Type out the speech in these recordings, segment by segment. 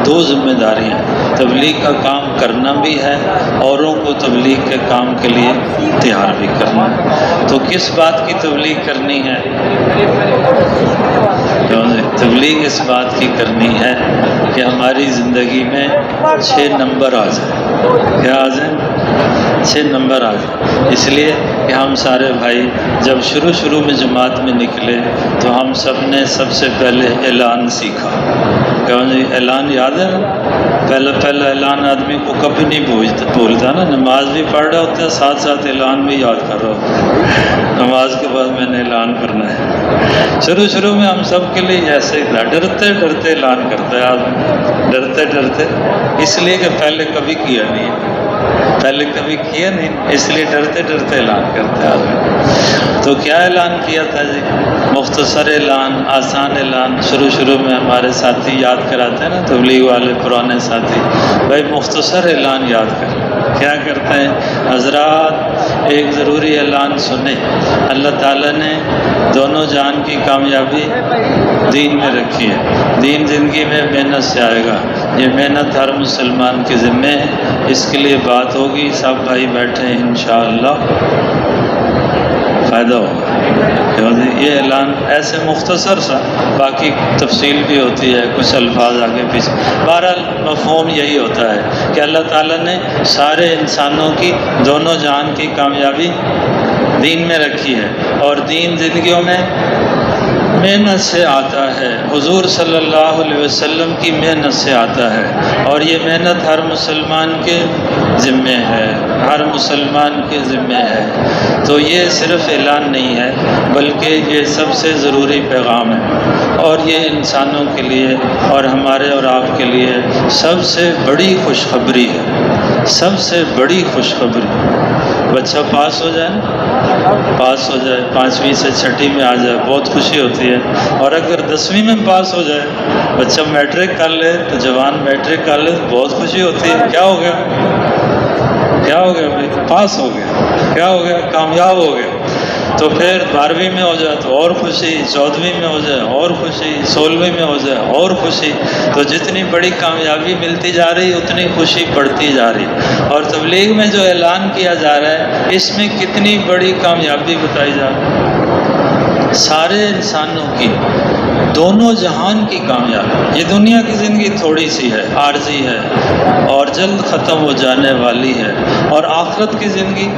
دو ذمہ داریاں، تبلیغ کا کام کرنا بھی ہے، اوروں کو تبلیغ کے کام کے لیے تیار بھی کرنا ہے۔ تو کس بات کی تبلیغ کرنی ہے؟ تبلیغ اس بات کی کرنی ہے کہ ہماری زندگی میں 6 نمبر آ جائیں۔ کیا آ جائیں؟ 6 نمبر آ جائیں۔ اس لیے کہ ہم سارے بھائی جب شروع میں جماعت میں نکلے تو ہم سب نے سب سے پہلے اعلان سیکھا۔ اعلان یاد ہے نا؟ پہلا اعلان آدمی کو کبھی نہیں بھولتا نا، نماز بھی پڑھ رہا ہوتا ہے، ساتھ ساتھ اعلان بھی یاد کر رہا ہوتا ہے، نماز کے بعد میں نے اعلان کرنا ہے۔ شروع میں ہم سب کے لیے ایسے ہی تھا، ڈرتے اعلان کرتا ہے آدمی، ڈرتے، اس لیے کہ پہلے کبھی کیا نہیں، اس لیے ڈرتے اعلان کرتا ہے آدمی۔ تو کیا اعلان کیا تھا جی؟ مختصر اعلان، آسان اعلان۔ شروع میں ہمارے ساتھی یاد کراتے ہیں نا، تبلیغ والے پرانے ساتھی، بھائی مختصر اعلان یاد کر۔ کیا کرتے ہیں حضرات؟ ایک ضروری اعلان سنیں، اللہ تعالیٰ نے دونوں جان کی کامیابی دین میں رکھی ہے۔ دین زندگی میں محنت سے آئے گا، یہ محنت ہر مسلمان کے ذمہ ہے، اس کے لیے بات ہوگی، سب بھائی بیٹھے ہیں، انشاءاللہ فائدہ ہوگا۔ یہ اعلان ایسے مختصر سا، باقی تفصیل بھی ہوتی ہے، کچھ الفاظ آگے پیچھے، بہرحال مفہوم یہی ہوتا ہے کہ اللہ تعالیٰ نے سارے انسانوں کی دونوں جان کی کامیابی دین میں رکھی ہے، اور دین زندگیوں میں محنت سے آتا ہے، حضور صلی اللہ علیہ وسلم کی محنت سے آتا ہے، اور یہ محنت ہر مسلمان کے ذمہ ہے، ہر مسلمان کے ذمہ ہے۔ تو یہ صرف اعلان نہیں ہے، بلکہ یہ سب سے ضروری پیغام ہے، اور یہ انسانوں کے لیے اور ہمارے اور آپ کے لیے سب سے بڑی خوشخبری ہے، سب سے بڑی خوشخبری۔ بچہ پاس ہو جائے، 5ویں سے 6ٹھی میں آ جائے، بہت خوشی ہوتی ہے، اور اگر 10ویں میں پاس ہو جائے، بچہ میٹرک کر لے تو جوان میٹرک کر لے تو بہت خوشی ہوتی ہے۔ کیا ہو گیا بھائی؟ پاس ہو گیا۔ کیا ہو گیا؟ کامیاب ہو گیا۔ تو پھر 12ویں میں ہو جائے تو اور خوشی، 14ویں میں ہو جائے اور خوشی، 16ویں میں ہو جائے اور خوشی۔ تو جتنی بڑی کامیابی ملتی جا رہی اتنی خوشی بڑھتی جا رہی۔ اور تبلیغ میں جو اعلان کیا جا رہا ہے، اس میں کتنی بڑی کامیابی بتائی جا رہی ہے، سارے انسانوں کی، دونوں جہان کی کامیابی۔ یہ دنیا کی زندگی تھوڑی سی ہے، عارضی ہے اور جلد ختم ہو جانے والی ہے، اور آخرت کی زندگی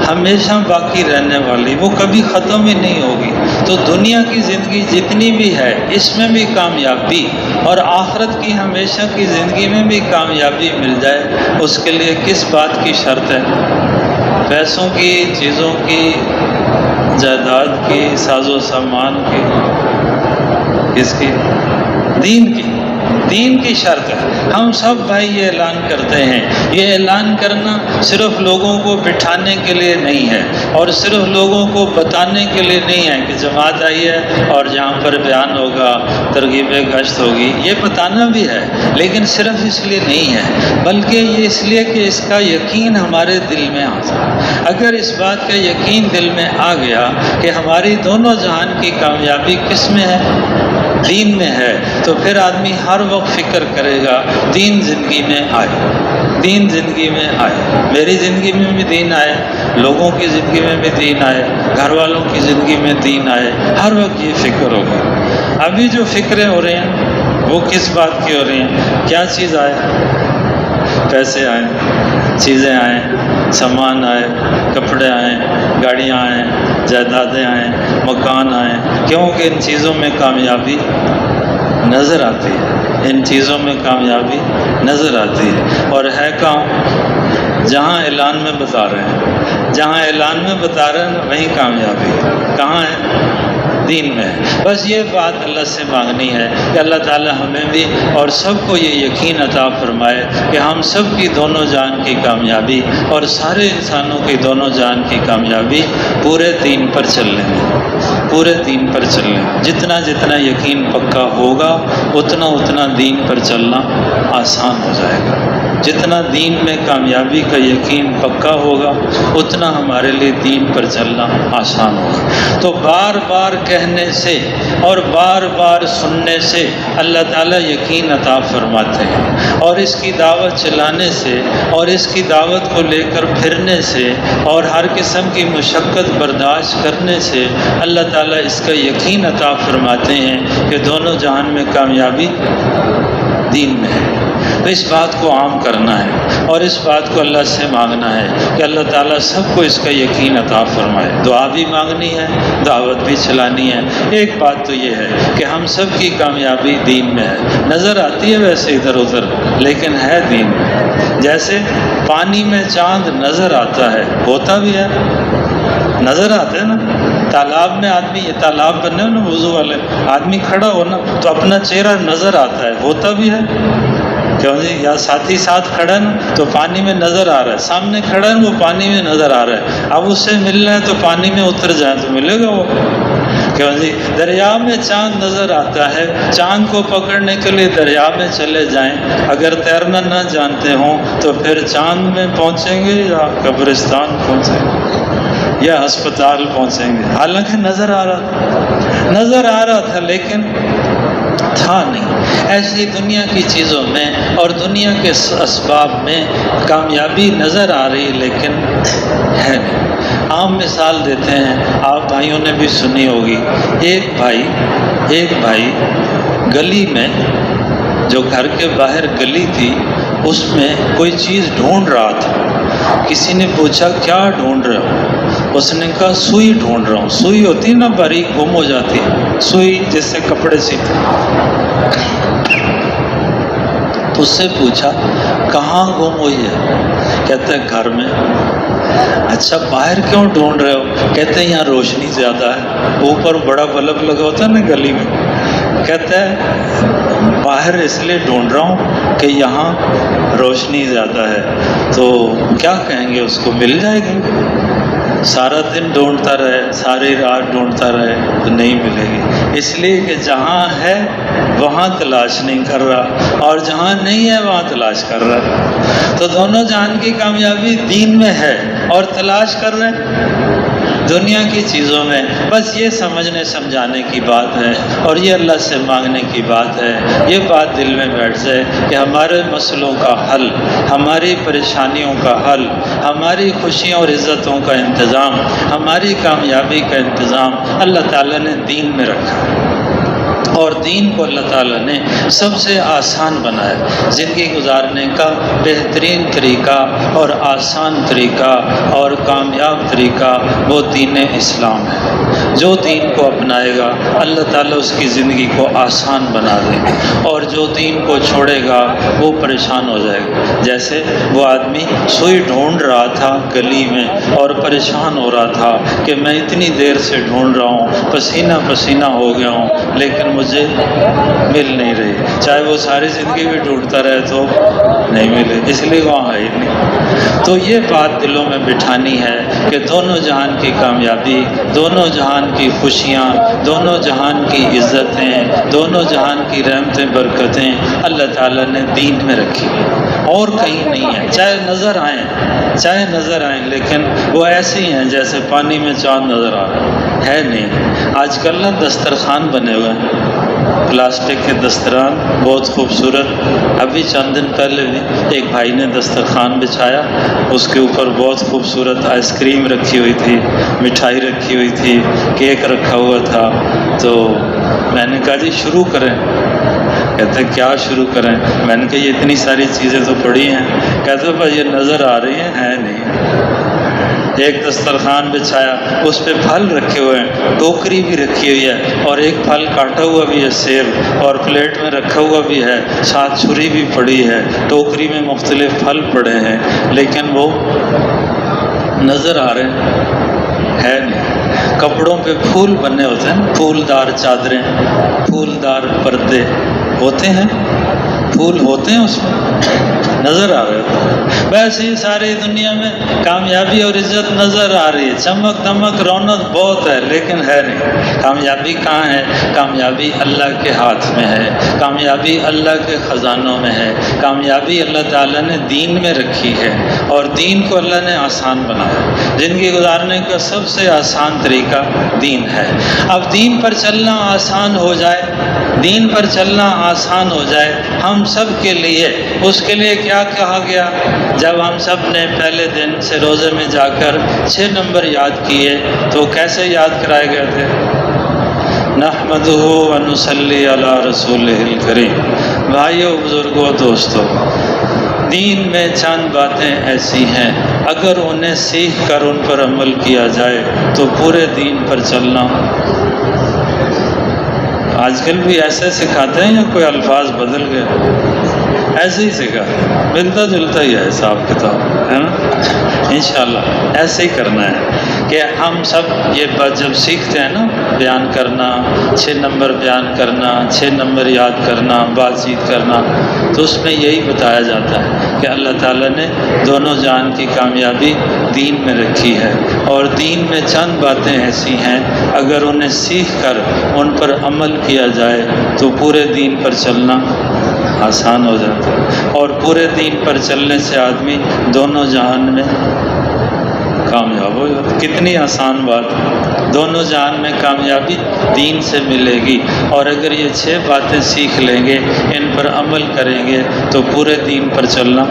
ہمیشہ باقی رہنے والی، وہ کبھی ختم ہی نہیں ہوگی۔ تو دنیا کی زندگی جتنی بھی ہے، اس میں بھی کامیابی، اور آخرت کی ہمیشہ کی زندگی میں بھی کامیابی مل جائے، اس کے لیے کس بات کی شرط ہے؟ پیسوں کی، چیزوں کی، جائیداد کی، ساز و سامان کی، کس کی؟ دین کی شرط ہے۔ ہم سب بھائی یہ اعلان کرتے ہیں، یہ اعلان کرنا صرف لوگوں کو بٹھانے کے لیے نہیں ہے، اور صرف لوگوں کو بتانے کے لیے نہیں ہے کہ جماعت آئی ہے اور جہاں پر بیان ہوگا، ترغیب گشت ہوگی، یہ بتانا بھی ہے، لیکن صرف اس لیے نہیں ہے، بلکہ یہ اس لیے کہ اس کا یقین ہمارے دل میں آ جائے۔ اگر اس بات کا یقین دل میں آ گیا کہ ہماری دونوں جہان کی کامیابی کس میں ہے؟ دین میں ہے، تو پھر آدمی ہر وقت فکر کرے گا دین زندگی میں آئے، میری زندگی میں بھی دین آئے، لوگوں کی زندگی میں بھی دین آئے، گھر والوں کی زندگی میں دین آئے، ہر وقت یہ فکر ہوگا۔ ابھی جو فکریں ہو رہی ہیں وہ کس بات کی ہو رہی ہیں؟ کیا چیز آئے؟ پیسے آئیں، چیزیں آئیں، سامان آئے، کپڑے آئیں، گاڑیاں آئیں، جائیدادیں آئیں، مکان آئیں، کیونکہ ان چیزوں میں کامیابی نظر آتی ہے، ان چیزوں میں کامیابی نظر آتی ہے۔ اور ہے کہاں؟ جہاں اعلان میں بتا رہے ہیں، وہیں کامیابی ہے۔ کہاں ہے؟ دین میں ہے۔ بس یہ بات اللہ سے مانگنی ہے کہ اللہ تعالیٰ ہمیں بھی اور سب کو یہ یقین عطا فرمائے کہ ہم سب کی دونوں جان کی کامیابی اور سارے انسانوں کی دونوں جان کی کامیابی پورے دین پر چلنے میں۔ پورے دین پر چلیں۔ جتنا جتنا یقین پکا ہوگا اتنا اتنا دین پر چلنا آسان ہو جائے گا۔ جتنا دین میں کامیابی کا یقین پکا ہوگا اتنا ہمارے لیے دین پر چلنا آسان ہوگا۔ تو بار بار کہنے سے اور بار بار سننے سے اللہ تعالیٰ یقین عطا فرماتے ہیں، اور اس کی دعوت چلانے سے اور اس کی دعوت کو لے کر پھرنے سے اور ہر قسم کی مشقت برداشت کرنے سے اللہ تعالیٰ اس کا یقین عطا فرماتے ہیں کہ دونوں جہان میں کامیابی دین میں ہے۔ تو اس بات کو عام کرنا ہے اور اس بات کو اللہ سے مانگنا ہے کہ اللہ تعالیٰ سب کو اس کا یقین عطا فرمائے۔ دعا بھی مانگنی ہے، دعوت بھی چلانی ہے۔ ایک بات تو یہ ہے کہ ہم سب کی کامیابی دین میں ہے، نظر آتی ہے ویسے ادھر ادھر لیکن ہے دین میں۔ جیسے پانی میں چاند نظر آتا ہے، ہوتا بھی ہے، نظر آتا ہے نا۔ تالاب میں آدمی، یہ تالاب بنے ہو نا وضو والے، آدمی کھڑا ہو نا تو اپنا چہرہ نظر آتا ہے، ہوتا بھی ہے کیوں جی؟ یا ساتھی ساتھ کھڑا ہے نا تو پانی میں نظر آ رہا ہے، سامنے کھڑا ہے وہ پانی میں نظر آ رہا ہے، اب اس سے ملنا ہے تو پانی میں اتر جائیں تو ملے گا وہ، کیوں جی؟ دریا میں چاند نظر آتا ہے، چاند کو پکڑنے کے لیے دریا میں چلے جائیں، اگر تیرنا نہ جانتے ہوں تو پھر چاند میں پہنچیں گے یا قبرستان پہنچیں گے یا ہسپتال پہنچیں گے؟ حالانکہ نظر آ رہا تھا لیکن تھا نہیں۔ ایسی دنیا کی چیزوں میں اور دنیا کے اسباب میں کامیابی نظر آ رہی لیکن ہے نہیں۔ عام مثال دیتے ہیں، آپ بھائیوں نے بھی سنی ہوگی، ایک بھائی گلی میں، جو گھر کے باہر گلی تھی اس میں کوئی چیز ڈھونڈ رہا تھا۔ کسی نے پوچھا کیا ڈھونڈ رہے ہو؟ اس نے کہا سوئی ڈھونڈ رہا ہوں۔ سوئی ہوتی نا باریک، گم ہو جاتی ہے سوئی، جس سے کپڑے سیتے۔ تو اس سے پوچھا کہاں گم ہوئی ہے؟ کہتا ہے گھر میں۔ اچھا باہر کیوں ڈھونڈ رہے ہو؟ کہتے ہیں یہاں روشنی زیادہ ہے، اوپر بڑا بلب لگا ہوتا ہے نا گلی میں۔ کہتا ہے باہر اس لیے ڈھونڈ رہا ہوں کہ یہاں روشنی زیادہ ہے۔ تو کیا کہیں گے اس کو؟ مل جائے گی؟ سارا دن ڈھونڈتا رہے، ساری رات ڈھونڈتا رہے تو نہیں ملے گی، اس لیے کہ جہاں ہے وہاں تلاش نہیں کر رہا اور جہاں نہیں ہے وہاں تلاش کر رہا۔ تو دونوں جہان کی کامیابی دین میں ہے اور تلاش کر رہے ہیں دنیا کی چیزوں میں۔ بس یہ سمجھنے سمجھانے کی بات ہے اور یہ اللہ سے مانگنے کی بات ہے، یہ بات دل میں بیٹھ جائے کہ ہمارے مسئلوں کا حل، ہماری پریشانیوں کا حل، ہماری خوشیوں اور عزتوں کا انتظام، ہماری کامیابی کا انتظام اللہ تعالیٰ نے دین میں رکھا، اور دین کو اللہ تعالیٰ نے سب سے آسان بنایا۔ زندگی گزارنے کا بہترین طریقہ اور آسان طریقہ اور کامیاب طریقہ وہ دین اسلام ہے۔ جو دین کو اپنائے گا اللہ تعالیٰ اس کی زندگی کو آسان بنا دے گا، اور جو دین کو چھوڑے گا وہ پریشان ہو جائے گا۔ جیسے وہ آدمی سوئی ڈھونڈ رہا تھا گلی میں اور پریشان ہو رہا تھا کہ میں اتنی دیر سے ڈھونڈ رہا ہوں، پسینہ پسینہ ہو گیا ہوں لیکن مجھے مل نہیں رہی، چاہے وہ ساری زندگی بھی ڈھونڈتا رہے تو نہیں ملے، اس لیے وہاں ہے ہی نہیں۔ تو یہ بات دلوں میں بٹھانی ہے کہ دونوں جہان کی کامیابی، دونوں جہان کی خوشیاں، دونوں جہان کی عزتیں، دونوں جہان کی رحمتیں برکتیں اللہ تعالیٰ نے دین میں رکھی اور کہیں نہیں ہے۔ چاہے نظر آئیں لیکن وہ ایسے ہی ہیں جیسے پانی میں چاند نظر آ رہا ہے نہیں۔ آج کل نا دسترخوان بنے ہوئے ہیں، پلاسٹک کے دسترخوان بہت خوبصورت۔ ابھی چند دن پہلے بھی ایک بھائی نے دسترخوان بچھایا، اس کے اوپر بہت خوبصورت آئس کریم رکھی ہوئی تھی، مٹھائی رکھی ہوئی تھی، کیک رکھا ہوا تھا۔ تو میں نے کہا جی شروع کریں۔ کہتے کیا شروع کریں؟ میں نے کہا یہ اتنی ساری چیزیں تو پڑی ہیں۔ کہتے بھائی یہ نظر آ رہی ہیں نہیں۔ ایک دسترخوان بچھایا، اس پہ پھل رکھے ہوئے ہیں، ٹوکری بھی رکھی ہوئی ہے اور ایک پھل کاٹا ہوا بھی ہے سیب، اور پلیٹ میں رکھا ہوا بھی ہے، ساتھ چھری بھی پڑی ہے، ٹوکری میں مختلف پھل پڑے ہیں لیکن وہ نظر آ رہے ہیں نہیں۔ کپڑوں پہ پھول بنے ہوتے ہیں، پھولدار چادریں، پھولدار پردے ہوتے ہیں، پھول ہوتے ہیں اس میں نظر آ رہے تھے، ویسے ہی ساری دنیا میں کامیابی اور عزت نظر آ رہی ہے، چمک دمک رونق بہت ہے، لیکن ہے نہیں۔ کامیابی کہاں ہے؟ کامیابی اللہ کے ہاتھ میں ہے، کامیابی اللہ کے خزانوں میں ہے، کامیابی اللہ تعالیٰ نے دین میں رکھی ہے، اور دین کو اللہ نے آسان بنایا۔ زندگی گزارنے کا سب سے آسان طریقہ دین ہے۔ اب دین پر چلنا آسان ہو جائے، دین پر چلنا آسان ہو جائے ہم سب کے لیے، اس کے لیے کیا کہا گیا؟ جب ہم سب نے پہلے دن سے روزے میں جا کر 6 نمبر یاد کیے تو کیسے یاد کرائے گئے تھے؟ نحمدہ ونصلی علی رسولہ الکریم۔ بھائیو، بزرگوں، دوستو، دین میں چند باتیں ایسی ہیں اگر انہیں سیکھ کر ان پر عمل کیا جائے تو پورے دین پر چلنا۔ آج کل بھی ایسے سکھاتے ہیں یا کوئی الفاظ بدل گئے؟ ایسے ہی سکھا، ملتا جلتا ہی ہے حساب کتاب، ہے نا؟ انشاءاللہ ایسے ہی کرنا ہے کہ ہم سب یہ بات جب سیکھتے ہیں نا، بیان کرنا، 6 نمبر بیان کرنا، 6 نمبر یاد کرنا، بات چیت کرنا، تو اس میں یہی بتایا جاتا ہے کہ اللہ تعالیٰ نے دونوں جہان کی کامیابی دین میں رکھی ہے، اور دین میں چند باتیں ایسی ہیں اگر انہیں سیکھ کر ان پر عمل کیا جائے تو پورے دین پر چلنا آسان ہو جاتا ہے، اور پورے دین پر چلنے سے آدمی دونوں جہان میں کامیاب ہو جاتا ہے۔ کتنی آسان بات، دونوں جہان میں کامیابی دین سے ملے گی، اور اگر یہ 6 باتیں سیکھ لیں گے، ان پر عمل کریں گے تو پورے دین پر چلنا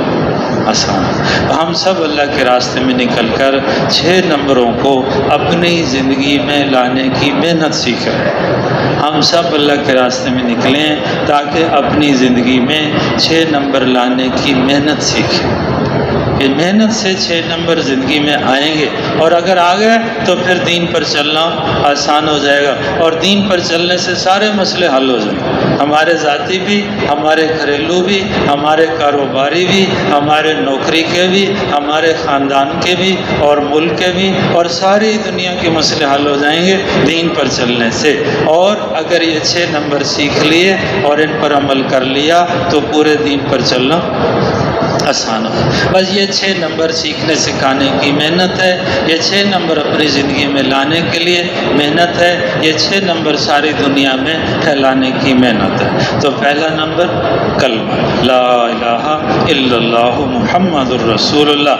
آسان ہے۔ ہم سب اللہ کے راستے میں نکل کر 6 نمبروں کو اپنی زندگی میں لانے کی محنت سیکھ رہے ہیں۔ ہم سب اللہ کے راستے میں نکلیں تاکہ اپنی زندگی میں 6 نمبر لانے کی محنت سیکھیں۔ کہ محنت سے 6 نمبر زندگی میں آئیں گے، اور اگر آ گئے تو پھر دین پر چلنا آسان ہو جائے گا، اور دین پر چلنے سے سارے مسئلے حل ہو جائیں گے، ہمارے ذاتی بھی، ہمارے گھریلو بھی، ہمارے کاروباری بھی، ہمارے نوکری کے بھی، ہمارے خاندان کے بھی، اور ملک کے بھی، اور ساری دنیا کے مسئلے حل ہو جائیں گے دین پر چلنے سے۔ اور اگر یہ 6 نمبر سیکھ لیے اور ان پر عمل کر لیا تو پورے دین پر چلنا آسان ہو۔ بس یہ 6 نمبر سیکھنے سکھانے کی محنت ہے، یہ 6 نمبر اپنی زندگی میں لانے کے لیے محنت ہے، یہ 6 نمبر ساری دنیا میں پھیلانے کی محنت ہے۔ تو پہلا نمبر کلمہ لا الہ الا اللہ محمد الرسول اللہ۔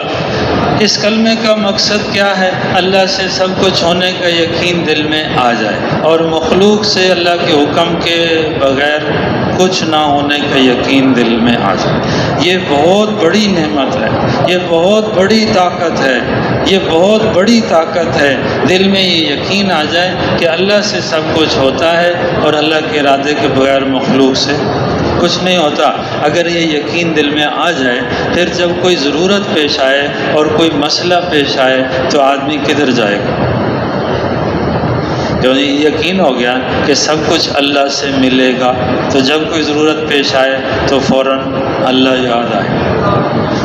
اس کلمے کا مقصد کیا ہے؟ اللہ سے سب کچھ ہونے کا یقین دل میں آ جائے، اور مخلوق سے اللہ کے حکم کے بغیر کچھ نہ ہونے کا یقین دل میں آ جائے۔ یہ بہت بڑی نعمت ہے، یہ بہت بڑی طاقت ہے، یہ بہت بڑی طاقت ہے۔ دل میں یہ یقین آ جائے کہ اللہ سے سب کچھ ہوتا ہے، اور اللہ کے ارادے کے بغیر مخلوق سے کچھ نہیں ہوتا۔ اگر یہ یقین دل میں آ جائے، پھر جب کوئی ضرورت پیش آئے اور کوئی مسئلہ پیش آئے تو آدمی کدھر جائے گا؟ جو یقین ہو گیا کہ سب کچھ اللہ سے ملے گا، تو جب کوئی ضرورت پیش آئے تو فوراً اللہ یاد آئے۔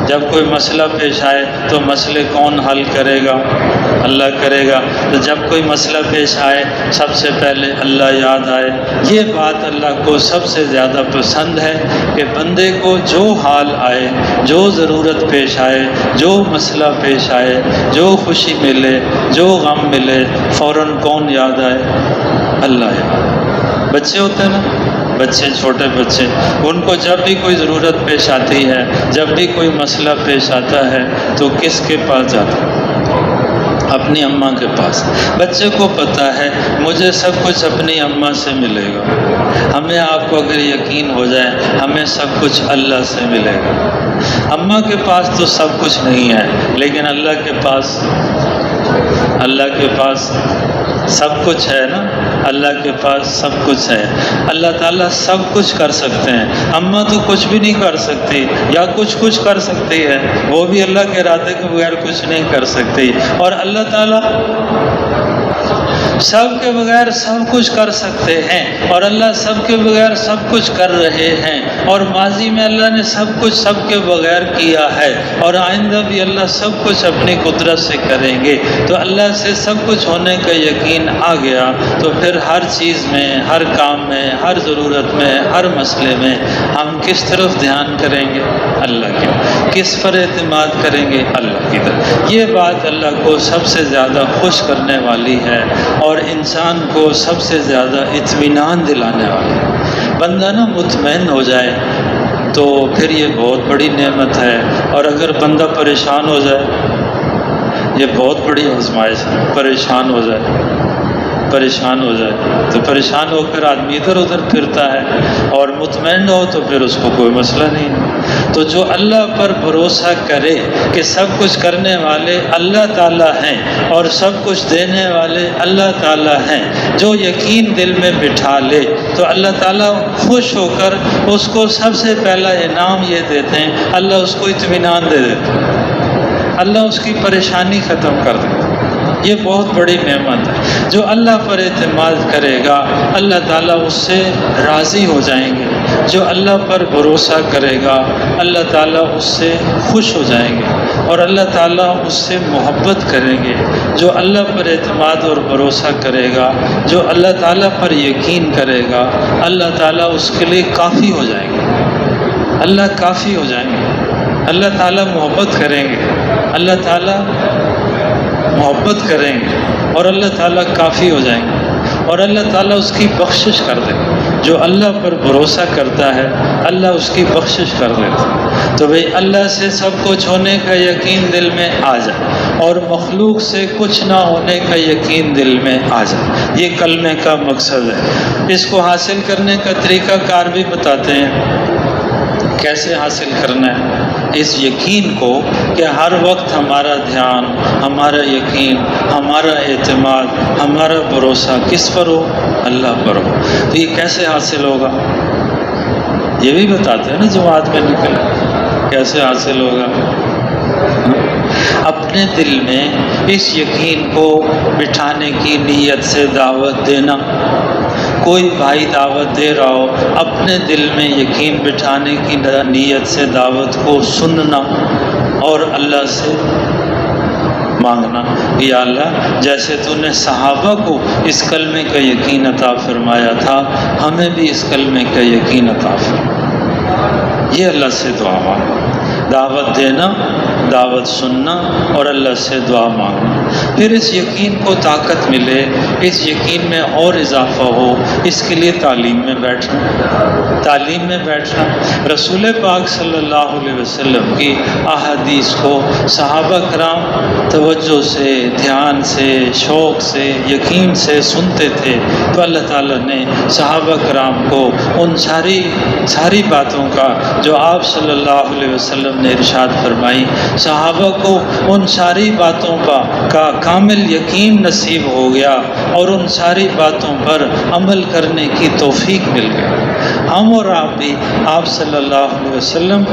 جب کوئی مسئلہ پیش آئے تو مسئلے کون حل کرے گا؟ اللہ کرے گا۔ تو جب کوئی مسئلہ پیش آئے سب سے پہلے اللہ یاد آئے۔ یہ بات اللہ کو سب سے زیادہ پسند ہے کہ بندے کو جو حال آئے، جو ضرورت پیش آئے، جو مسئلہ پیش آئے، جو خوشی ملے، جو غم ملے، فوراً کون یاد آئے؟ اللہ یاد۔ بچے ہوتے ہیں نا، بچے، چھوٹے بچے، ان کو جب بھی کوئی ضرورت پیش آتی ہے، جب بھی کوئی مسئلہ پیش آتا ہے تو کس کے پاس جاتا ہے؟ اپنی اماں کے پاس۔ بچے کو پتہ ہے مجھے سب کچھ اپنی اماں سے ملے گا۔ ہمیں آپ کو اگر یقین ہو جائے ہمیں سب کچھ اللہ سے ملے گا۔ اماں کے پاس تو سب کچھ نہیں ہے، لیکن اللہ کے پاس سب کچھ ہے نا، اللہ کے پاس سب کچھ ہے۔ اللہ تعالیٰ سب کچھ کر سکتے ہیں، اماں تو کچھ بھی نہیں کر سکتی، یا کچھ کر سکتی ہے، وہ بھی اللہ کے ارادے کے بغیر کچھ نہیں کر سکتی۔ اور اللہ تعالیٰ سب کے بغیر سب کچھ کر سکتے ہیں، اور اللہ سب کے بغیر سب کچھ کر رہے ہیں، اور ماضی میں اللہ نے سب کچھ سب کے بغیر کیا ہے، اور آئندہ بھی اللہ سب کچھ اپنی قدرت سے کریں گے۔ تو اللہ سے سب کچھ ہونے کا یقین آ گیا تو پھر ہر چیز میں، ہر کام میں، ہر ضرورت میں، ہر مسئلے میں ہم کس طرف دھیان کریں گے؟ اللہ کی، کس پر اعتماد کریں گے؟ اللہ کی طرف۔ یہ بات اللہ کو سب سے زیادہ خوش کرنے والی ہے اور انسان کو سب سے زیادہ اطمینان دلانے والی ہے۔ بندہ نا مطمئن ہو جائے تو پھر یہ بہت بڑی نعمت ہے، اور اگر بندہ پریشان ہو جائے، یہ بہت بڑی آزمائش ہے۔ پریشان ہو جائے تو پریشان ہو کر آدمی ادھر ادھر پھرتا ہے، اور مطمئن ہو تو پھر اس کو کوئی مسئلہ نہیں۔ تو جو اللہ پر بھروسہ کرے کہ سب کچھ کرنے والے اللہ تعالیٰ ہیں اور سب کچھ دینے والے اللہ تعالیٰ ہیں، جو یقین دل میں بٹھا لے تو اللہ تعالیٰ خوش ہو کر اس کو سب سے پہلا انعام یہ دیتے ہیں، اللہ اس کو اطمینان دے دیتے ہیں، اللہ اس کی پریشانی ختم کر دیتا ہے۔ یہ بہت بڑی نعمت ہے۔ جو اللہ پر اعتماد کرے گا اللہ تعالیٰ اس سے راضی ہو جائیں گے، جو اللہ پر بھروسہ کرے گا اللہ تعالیٰ اس سے خوش ہو جائیں گے، اور اللہ تعالیٰ اس سے محبت کریں گے۔ جو اللہ پر اعتماد اور بھروسہ کرے گا، جو اللہ تعالیٰ پر یقین کرے گا، اللہ تعالیٰ اس کے لیے کافی ہو جائیں گے، اللہ کافی ہو جائیں گے، اللہ تعالیٰ محبت کریں گے، اللہ تعالیٰ محبت کریں گے، اور اللہ تعالیٰ کافی ہو جائیں گے، اور اللہ تعالیٰ اس کی بخشش کر دے گا۔ جو اللہ پر بھروسہ کرتا ہے اللہ اس کی بخشش کر دیتا ہے۔ تو بھئی اللہ سے سب کچھ ہونے کا یقین دل میں آ جائے، اور مخلوق سے کچھ نہ ہونے کا یقین دل میں آ جائے، یہ کلمے کا مقصد ہے۔ اس کو حاصل کرنے کا طریقہ کار بھی بتاتے ہیں، کیسے حاصل کرنا ہے اس یقین کو، کہ ہر وقت ہمارا دھیان، ہمارا یقین، ہمارا اعتماد، ہمارا بھروسہ کس پر ہو؟ اللہ پر ہو۔ تو یہ کیسے حاصل ہوگا؟ یہ بھی بتاتے ہیں نا جماعت میں نکلے، کیسے حاصل ہوگا؟ اپنے دل میں اس یقین کو بٹھانے کی نیت سے دعوت دینا۔ کوئی بھائی دعوت دے رہا ہو، اپنے دل میں یقین بٹھانے کی نیت سے دعوت کو سننا، اور اللہ سے مانگنا، یا اللہ جیسے تو نے صحابہ کو اس کلمے کا یقین عطا فرمایا تھا، ہمیں بھی اس کلمے کا یقین عطا فرما۔ یہ اللہ سے دعا مانگنا، دعوت دینا، دعوت سننا، اور اللہ سے دعا مانگنا۔ پھر اس یقین کو طاقت ملے، اس یقین میں اور اضافہ ہو، اس کے لیے تعلیم میں بیٹھنا۔ رسول پاک صلی اللہ علیہ وسلم کی احادیث کو صحابہ کرام توجہ سے، دھیان سے، شوق سے، یقین سے سنتے تھے، تو اللہ تعالیٰ نے صحابہ کرام کو ان ساری باتوں کا جو آپ صلی اللہ علیہ وسلم نے ارشاد فرمائی، صحابہ کو ان ساری باتوں کا کامل یقین نصیب ہو گیا، اور ان ساری باتوں پر عمل کرنے کی توفیق مل گئی۔ ہم اور آپ بھی آپ صلی اللہ علیہ وسلم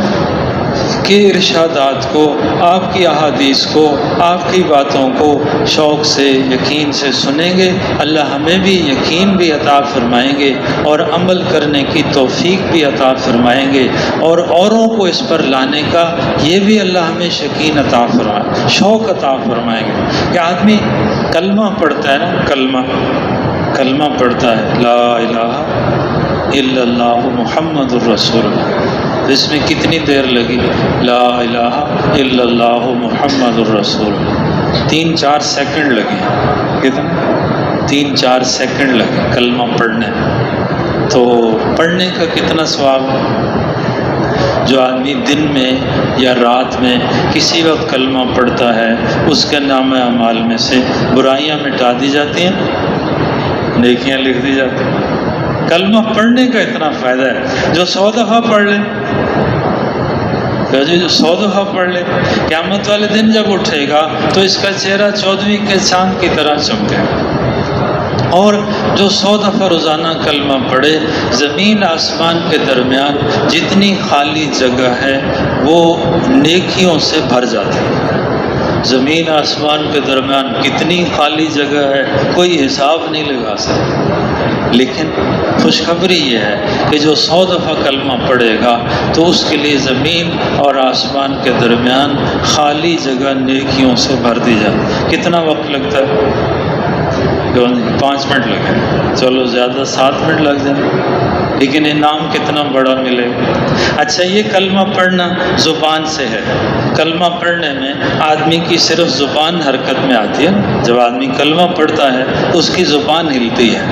کے ارشادات کو، آپ کی احادیث کو، آپ کی باتوں کو شوق سے، یقین سے سنیں گے، اللہ ہمیں بھی یقین بھی عطا فرمائیں گے، اور عمل کرنے کی توفیق بھی عطا فرمائیں گے، اور اوروں کو اس پر لانے کا یہ بھی اللہ ہمیں یقین عطا فرمائے، شوق عطا فرمائیں گے۔ کہ آدمی کلمہ پڑھتا ہے نا، کلمہ پڑھتا ہے، لا الہ الا اللہ محمد الرسول اللہ، اس میں کتنی دیر لگی؟ لا الہ الا اللہ محمد الرسول، 3-4 سیکنڈ لگے۔ کتنے؟ 3-4 سیکنڈ لگے کلمہ پڑھنے۔ تو پڑھنے کا کتنا ثواب؟ جو آدمی دن میں یا رات میں کسی وقت کلمہ پڑھتا ہے، اس کے نام اعمال میں سے برائیاں مٹا دی جاتی ہیں، نیکیاں لکھ دی جاتی ہیں۔ کلمہ پڑھنے کا اتنا فائدہ ہے، جو 100 دفعہ پڑھ لے، جو 100 دفعہ پڑھ لے، قیامت والے دن جب اٹھے گا تو اس کا چہرہ 14ویں کے چاند کی طرح چمکے گا۔ اور جو 100 دفعہ روزانہ کلمہ پڑھے، زمین آسمان کے درمیان جتنی خالی جگہ ہے وہ نیکیوں سے بھر جاتی ہے، زمین آسمان کے درمیان کتنی خالی جگہ ہے، کوئی حساب نہیں لگا سکتا، لیکن خوشخبری یہ ہے کہ جو 100 دفعہ کلمہ پڑھے گا تو اس کے لیے زمین اور آسمان کے درمیان خالی جگہ نیکیوں سے بھر دی جائے۔ کتنا وقت لگتا ہے؟ 5 منٹ لگے، چلو زیادہ 7 منٹ لگ جائیں، لیکن انعام کتنا بڑا ملے گا۔ اچھا، یہ کلمہ پڑھنا زبان سے ہے۔ کلمہ پڑھنے میں آدمی کی صرف زبان حرکت میں آتی ہے۔ جب آدمی کلمہ پڑھتا ہے اس کی زبان ہلتی ہے،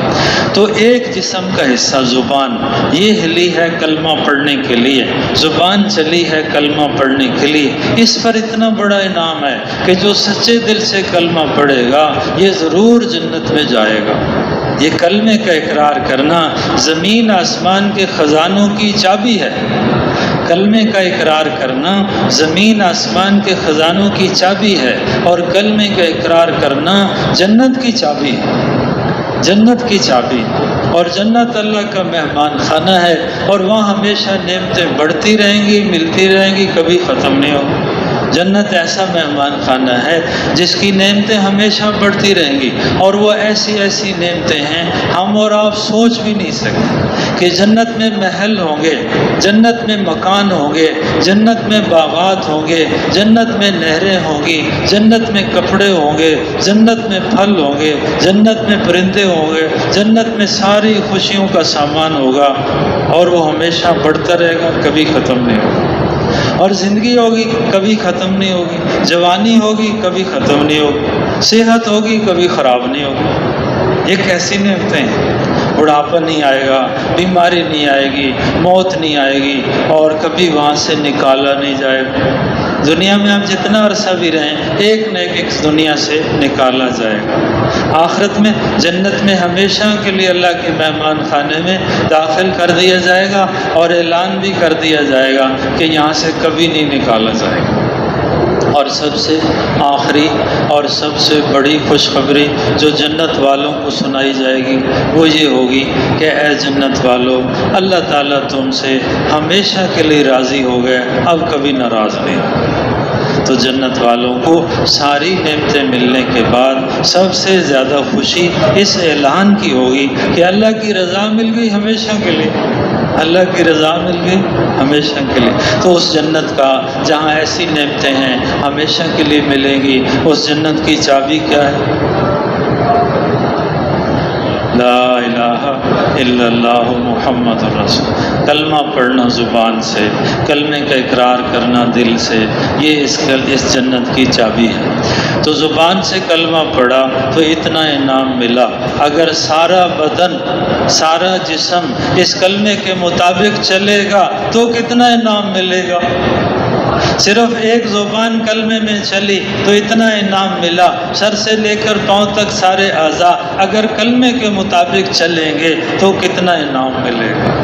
تو ایک جسم کا حصہ زبان یہ ہلی ہے کلمہ پڑھنے کے لیے، زبان چلی ہے کلمہ پڑھنے کے لیے۔ اس پر اتنا بڑا انعام ہے کہ جو سچے دل سے کلمہ پڑھے گا یہ ضرور جنت میں جائے گا۔ یہ کلمے کا اقرار کرنا زمین آسمان کے خزانوں کی چابی ہے۔ کلمے کا اقرار کرنا زمین آسمان کے خزانوں کی چابی ہے، اور کلمے کا اقرار کرنا جنت کی چابی ہے، جنت کی چابی۔ اور جنت اللہ کا مہمان خانہ ہے، اور وہاں ہمیشہ نعمتیں بڑھتی رہیں گی، ملتی رہیں گی، کبھی ختم نہیں ہوگی۔ جنت ایسا مہمان خانہ ہے جس کی نعمتیں ہمیشہ بڑھتی رہیں گی، اور وہ ایسی ایسی نعمتیں ہیں ہم اور آپ سوچ بھی نہیں سکتے کہ جنت میں محل ہوں گے، جنت میں مکان ہوں گے، جنت میں باغات ہوں گے، جنت میں نہریں ہوں گی، جنت میں کپڑے ہوں گے، جنت میں پھل ہوں گے، جنت میں پرندے ہوں گے، جنت میں ساری خوشیوں کا سامان ہوگا، اور وہ ہمیشہ بڑھتا رہے گا، کبھی ختم نہیں ہوگا۔ اور زندگی ہوگی کبھی ختم نہیں ہوگی، جوانی ہوگی کبھی ختم نہیں ہوگی، صحت ہوگی کبھی خراب نہیں ہوگی۔ یہ کیسی نعمتیں ہیں؟ بڑھاپا نہیں آئے گا، بیماری نہیں آئے گی، موت نہیں آئے گی، اور کبھی وہاں سے نکالا نہیں جائے گا۔ دنیا میں ہم جتنا عرصہ بھی رہیں ایک نہ ایک دنیا سے نکالا جائے گا۔ آخرت میں جنت میں ہمیشہ کے لیے اللہ کے مہمان خانے میں داخل کر دیا جائے گا، اور اعلان بھی کر دیا جائے گا کہ یہاں سے کبھی نہیں نکالا جائے گا۔ اور سب سے آخری اور سب سے بڑی خوشخبری جو جنت والوں کو سنائی جائے گی وہ یہ ہوگی کہ اے جنت والو، اللہ تعالیٰ تم سے ہمیشہ کے لیے راضی ہو گئے، اب کبھی ناراض نہیں۔ تو جنت والوں کو ساری نعمتیں ملنے کے بعد سب سے زیادہ خوشی اس اعلان کی ہوگی کہ اللہ کی رضا مل گئی ہمیشہ کے لیے، اللہ کی رضا مل گئی ہمیشہ کے لیے۔ تو اس جنت کا جہاں ایسی نعمتیں ہیں ہمیشہ کے لیے ملیں گی، اس جنت کی چابی کیا ہے؟ لا الہ الا اللہ محمد الرسول۔ کلمہ پڑھنا زبان سے، کلمے کا اقرار کرنا دل سے، یہ اس جنت کی چابی ہے۔ تو زبان سے کلمہ پڑھا تو اتنا انعام ملا، اگر سارا بدن سارا جسم اس کلمے کے مطابق چلے گا تو کتنا انعام ملے گا۔ صرف ایک زبان کلمے میں چلی تو اتنا انعام ملا، سر سے لے کر پاؤں تک سارے اعضاء اگر کلمے کے مطابق چلیں گے تو کتنا انعام ملے گا،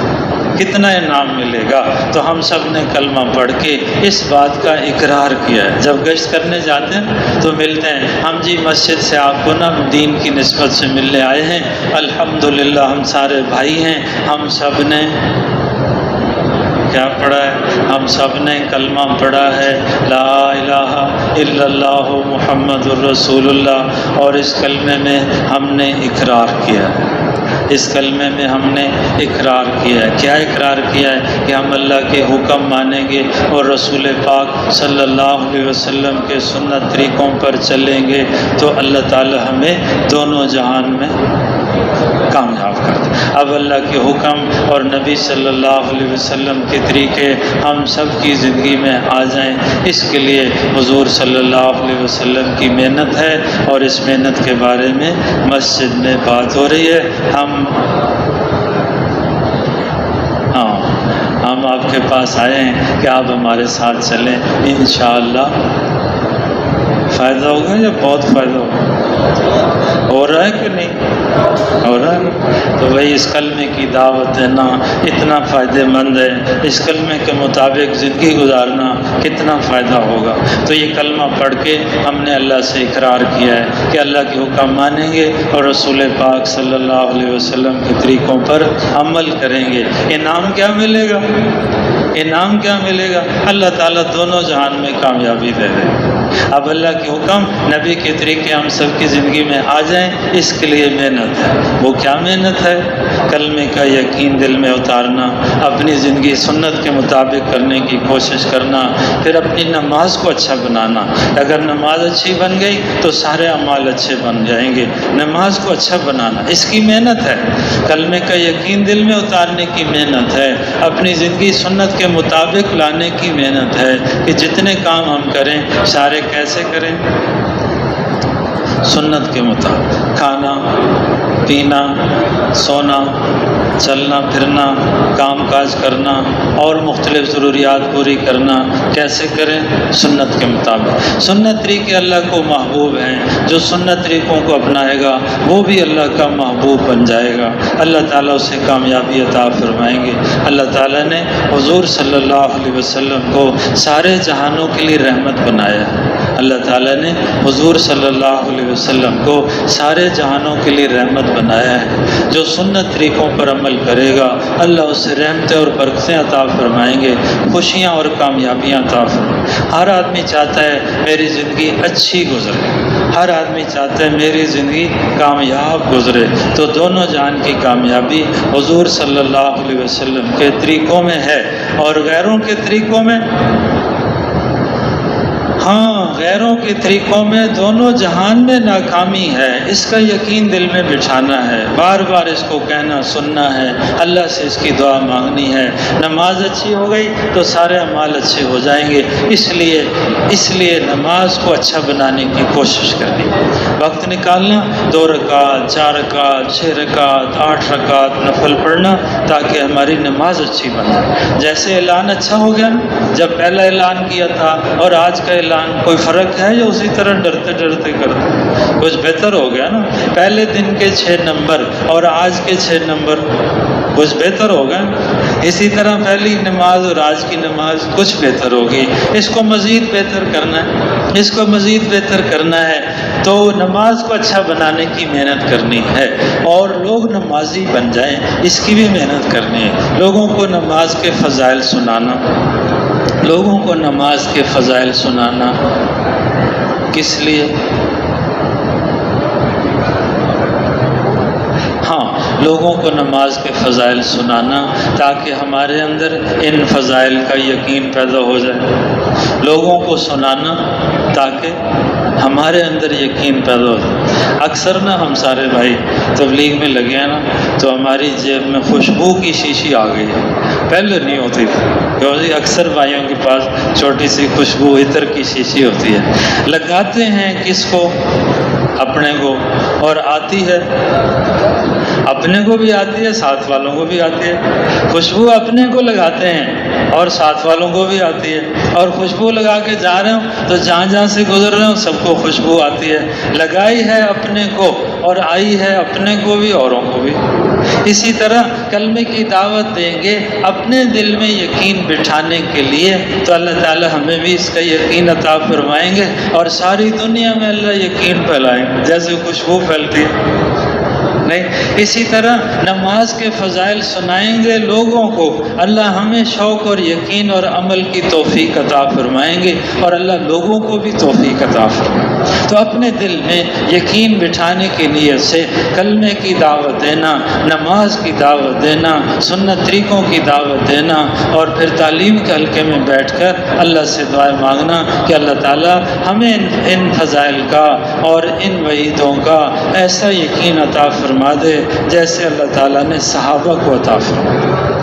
کتنا انعام ملے گا۔ تو ہم سب نے کلمہ پڑھ کے اس بات کا اقرار کیا ہے۔ جب گشت کرنے جاتے ہیں تو ملتے ہیں، ہم جی مسجد سے آپ کو نا دین کی نسبت سے ملنے آئے ہیں، الحمدللہ ہم سارے بھائی ہیں، ہم سب نے کیا پڑھا ہے؟ ہم سب نے کلمہ پڑھا ہے، لا الہ الا اللہ محمد الرسول اللہ، اور اس کلمے میں ہم نے اقرار کیا ہے، اس کلمے میں ہم نے اقرار کیا ہے۔ کیا اقرار کیا ہے؟ کہ ہم اللہ کے حکم مانیں گے اور رسول پاک صلی اللہ علیہ وسلم کے سنت طریقوں پر چلیں گے تو اللہ تعالی ہمیں دونوں جہان میں کامیاب کر دے۔ اب اللہ کے حکم اور نبی صلی اللہ علیہ وسلم کے طریقے ہم سب کی زندگی میں آ جائیں، اس کے لیے حضور صلی اللہ علیہ وسلم کی محنت ہے، اور اس محنت کے بارے میں مسجد میں بات ہو رہی ہے۔ ہم آپ کے پاس آئے ہیں کہ آپ ہمارے ساتھ چلیں، انشاءاللہ فائدہ ہوگا یا بہت فائدہ ہوگا؟ ہو رہا ہے کہ نہیں ہو رہا ہے؟ تو وہی اس کلمے کی دعوت دینا اتنا فائدہ مند ہے، اس کلمے کے مطابق زندگی گزارنا کتنا فائدہ ہوگا۔ تو یہ کلمہ پڑھ کے ہم نے اللہ سے اقرار کیا ہے کہ اللہ کے حکم مانیں گے اور رسول پاک صلی اللہ علیہ وسلم کے طریقوں پر عمل کریں گے۔ انعام کیا ملے گا؟ انعام کیا ملے گا؟ اللہ تعالیٰ دونوں جہان میں کامیابی دے دے گا۔ اب اللہ کے حکم نبی کے طریقے ہم سب کی زندگی میں آ جائیں، اس کے لیے محنت ہے۔ وہ کیا محنت ہے؟ کلمے کا یقین دل میں اتارنا، اپنی زندگی سنت کے مطابق کرنے کی کوشش کرنا، پھر اپنی نماز کو اچھا بنانا۔ اگر نماز اچھی بن گئی تو سارے اعمال اچھے بن جائیں گے۔ نماز کو اچھا بنانا اس کی محنت ہے، کلمے کا یقین دل میں اتارنے کی محنت ہے، اپنی زندگی سنت کے مطابق لانے کی محنت ہے کہ جتنے کام ہم کریں سارے کیسے کریں؟ سنت کے مطابق، کھانا پینا، سونا، چلنا پھرنا، کام کاج کرنا اور مختلف ضروریات پوری کرنا کیسے کریں؟ سنت کے مطابق۔ سنت طریقے اللہ کو محبوب ہیں، جو سنت طریقوں کو اپنائے گا وہ بھی اللہ کا محبوب بن جائے گا، اللہ تعالیٰ اسے کامیابی عطا فرمائیں گے۔ اللہ تعالیٰ نے حضور صلی اللہ علیہ وسلم کو سارے جہانوں کے لیے رحمت بنایا ہے۔ اللہ تعالیٰ نے حضور صلی اللہ علیہ وسلم کو سارے جہانوں کے لیے رحمت بنایا ہے۔ جو سنت طریقوں پر عمل کرے گا اللہ اسے رحمتیں اور برکتیں عطا فرمائیں گے، خوشیاں اور کامیابیاں عطا فرمائیں گے۔ ہر آدمی چاہتا ہے میری زندگی اچھی گزرے، ہر آدمی چاہتا ہے میری زندگی کامیاب گزرے، تو دونوں جہان کی کامیابی حضور صلی اللہ علیہ وسلم کے طریقوں میں ہے اور غیروں کے طریقوں میں، ہاں غیروں کے طریقوں میں دونوں جہان میں ناکامی ہے۔ اس کا یقین دل میں بٹھانا ہے، بار بار اس کو کہنا سننا ہے، اللہ سے اس کی دعا مانگنی ہے۔ نماز اچھی ہو گئی تو سارے اعمال اچھے ہو جائیں گے، اس لیے نماز کو اچھا بنانے کی کوشش کرنی، وقت نکالنا، 2 رکعت 4 رکعت 6 رکعت 8 رکعت نفل پڑھنا تاکہ ہماری نماز اچھی بنے۔ جیسے اعلان اچھا ہو گیا نا، جب پہلا اعلان کیا تھا اور آج کا اعلان کوئی فرق ہے یا اسی طرح ڈرتے ڈرتے کرتے؟ کچھ بہتر ہو گیا نا، پہلے دن کے 6 نمبر اور آج کے 6 نمبر کچھ بہتر ہوگا۔ اسی طرح پہلی نماز اور آج کی نماز کچھ بہتر ہوگی۔ اس کو مزید بہتر کرنا ہے، اس کو مزید بہتر کرنا ہے تو نماز کو اچھا بنانے کی محنت کرنی ہے اور لوگ نمازی بن جائیں، اس کی بھی محنت کرنی ہے۔ لوگوں کو نماز کے فضائل سنانا، لوگوں کو نماز کے فضائل سنانا کس لیے؟ ہاں، لوگوں کو نماز کے فضائل سنانا تاکہ ہمارے اندر ان فضائل کا یقین پیدا ہو جائے، لوگوں کو سنانا تاکہ ہمارے اندر یقین پیدا ہو جائے۔ اکثر نا ہم سارے بھائی تبلیغ میں لگے ہیں نا تو ہماری جیب میں خوشبو کی شیشی آ گئی ہے، پہلے نہیں ہوتی تھی، کیونکہ اکثر بھائیوں کے پاس چھوٹی سی خوشبو عطر کی شیشی ہوتی ہے، لگاتے ہیں کس کو؟ اپنے کو، اور آتی ہے اپنے کو بھی آتی ہے، ساتھ والوں کو بھی آتی ہے۔ خوشبو اپنے کو لگاتے ہیں اور ساتھ والوں کو بھی آتی ہے، اور خوشبو لگا کے جا رہے ہوں تو جہاں جہاں سے گزر رہے ہوں سب کو خوشبو آتی ہے، لگائی ہے اپنے کو اور آئی ہے اپنے کو بھی اوروں کو بھی۔ اسی طرح کلمے کی دعوت دیں گے اپنے دل میں یقین بٹھانے کے لیے تو اللہ تعالی ہمیں بھی اس کا یقین عطا فرمائیں گے اور ساری دنیا میں اللہ یقین پھیلائیں گے جیسے خوشبو پھیلتی ہے۔ نہیں، اسی طرح نماز کے فضائل سنائیں گے لوگوں کو، اللہ ہمیں شوق اور یقین اور عمل کی توفیق عطا فرمائیں گے اور اللہ لوگوں کو بھی توفیق عطا فرمائیں گے۔ تو اپنے دل میں یقین بٹھانے کی نیت سے کلمے کی دعوت دینا، نماز کی دعوت دینا، سنت طریقوں کی دعوت دینا اور پھر تعلیم کے حلقے میں بیٹھ کر اللہ سے دعائیں مانگنا کہ اللہ تعالیٰ ہمیں ان فضائل کا اور ان وعیدوں کا ایسا یقین عطا فرما دے جیسے اللہ تعالیٰ نے صحابہ کو عطا فرمایا۔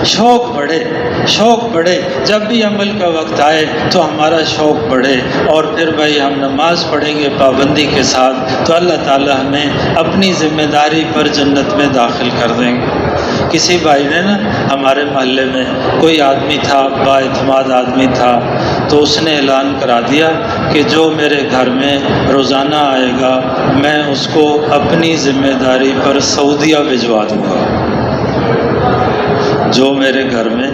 شوق بڑھے، جب بھی عمل کا وقت آئے تو ہمارا شوق بڑھے اور پھر بھائی ہم نماز پڑھیں گے پابندی کے ساتھ تو اللہ تعالیٰ ہمیں اپنی ذمہ داری پر جنت میں داخل کر دیں گے۔ کسی بھائی نے نا ہمارے محلے میں کوئی آدمی تھا، با اعتماد آدمی تھا، تو اس نے اعلان کرا دیا کہ جو میرے گھر میں روزانہ آئے گا میں اس کو اپنی ذمہ داری پر سعودیہ بھجوا دوں گا۔ جو میرے گھر میں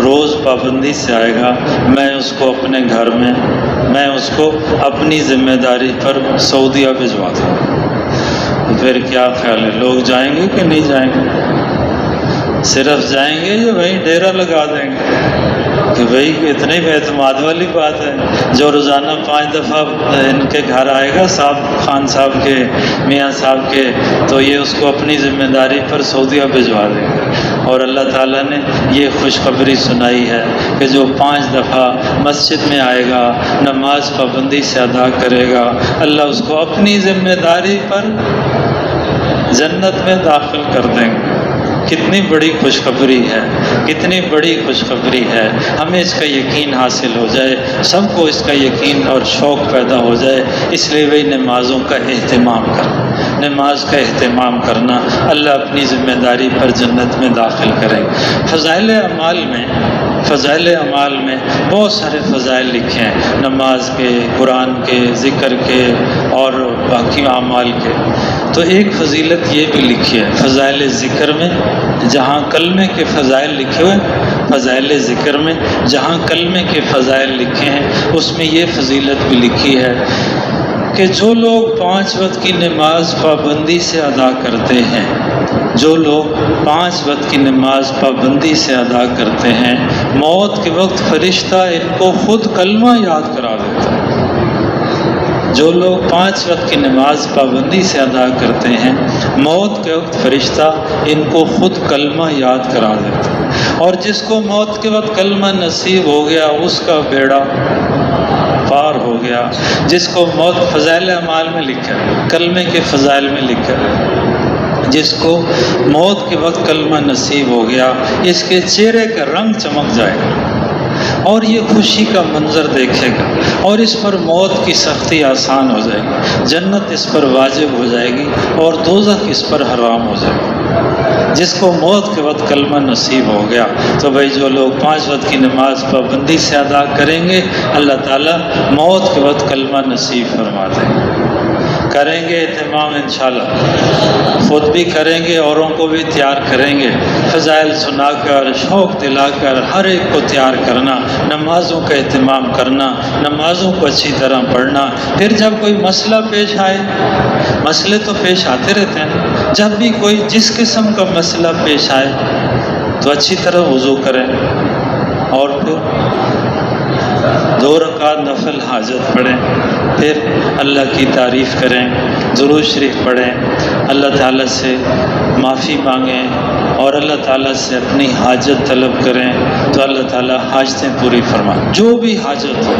روز پابندی سے آئے گا میں اس کو اپنے گھر میں اس کو اپنی ذمہ داری پر سعودیہ بھجوا دوں گا۔ پھر کیا خیال ہے، لوگ جائیں گے کہ نہیں جائیں گے؟ صرف جائیں گے یا وہیں ڈیرا لگا دیں گے؟ کہ بھئی اتنی اعتماد والی بات ہے، جو روزانہ 5 دفعہ ان کے گھر آئے گا صاحب خان صاحب کے، میاں صاحب کے، تو یہ اس کو اپنی ذمہ داری پر سعودیہ بھجوا دیں گے۔ اور اللہ تعالیٰ نے یہ خوشخبری سنائی ہے کہ جو 5 دفعہ مسجد میں آئے گا، نماز پابندی سے ادا کرے گا، اللہ اس کو اپنی ذمہ داری پر جنت میں داخل کر دیں گے۔ کتنی بڑی خوشخبری ہے، کتنی بڑی خوشخبری ہے۔ ہمیں اس کا یقین حاصل ہو جائے، سب کو اس کا یقین اور شوق پیدا ہو جائے۔ اس لیے وہی نمازوں کا اہتمام کرنا، نماز کا اہتمام کرنا، اللہ اپنی ذمہ داری پر جنت میں داخل کریں۔ فضائل اعمال میں بہت سارے فضائل لکھے ہیں، نماز کے، قرآن کے، ذکر کے اور باقی اعمال کے۔ تو ایک فضیلت یہ بھی لکھی ہے فضائل ذکر میں، جہاں کلمے کے فضائل لکھے ہوئے، فضائل ذکر میں جہاں کلمے کے فضائل لکھے ہیں، اس میں یہ فضیلت بھی لکھی ہے کہ جو لوگ 5 وقت کی نماز پابندی سے ادا کرتے ہیں، جو لوگ 5 وقت کی نماز پابندی سے ادا کرتے ہیں، موت کے وقت فرشتہ ان کو خود کلمہ یاد کرا دیتا ہے۔ جو لوگ 5 وقت کی نماز پابندی سے ادا کرتے ہیں، موت کے وقت فرشتہ ان کو خود کلمہ یاد کرا دیتا ہے۔ اور جس کو موت کے وقت کلمہ نصیب ہو گیا، اس کا بیڑا پار ہو گیا۔ جس کو موت، فضائل اعمال میں لکھا ہے، کلمے کے فضائل میں لکھا ہے، جس کو موت کے وقت کلمہ نصیب ہو گیا، اس کے چہرے کا رنگ چمک جائے گا اور یہ خوشی کا منظر دیکھے گا، اور اس پر موت کی سختی آسان ہو جائے گی، جنت اس پر واجب ہو جائے گی اور دوزخ اس پر حرام ہو جائے گی۔ جس کو موت کے وقت کلمہ نصیب ہو گیا، تو بھائی جو لوگ 5 وقت کی نماز پابندی سے ادا کریں گے، اللہ تعالیٰ موت کے وقت کلمہ نصیب فرما دیں گے۔ کریں گے اہتمام انشاءاللہ، خود بھی کریں گے، اوروں کو بھی تیار کریں گے، فضائل سنا کر، شوق دلا کر ہر ایک کو تیار کرنا، نمازوں کا اہتمام کرنا، نمازوں کو اچھی طرح پڑھنا۔ پھر جب کوئی مسئلہ پیش آئے، مسئلے تو پیش آتے رہتے ہیں، جب بھی کوئی جس قسم کا مسئلہ پیش آئے تو اچھی طرح وضو کریں، اور پھر 2 رکعت نفل حاجت پڑھیں، پھر اللہ کی تعریف کریں، درود شریف پڑھیں، اللہ تعالیٰ سے معافی مانگیں اور اللہ تعالیٰ سے اپنی حاجت طلب کریں، تو اللہ تعالیٰ حاجتیں پوری فرمائیں۔ جو بھی حاجت ہو،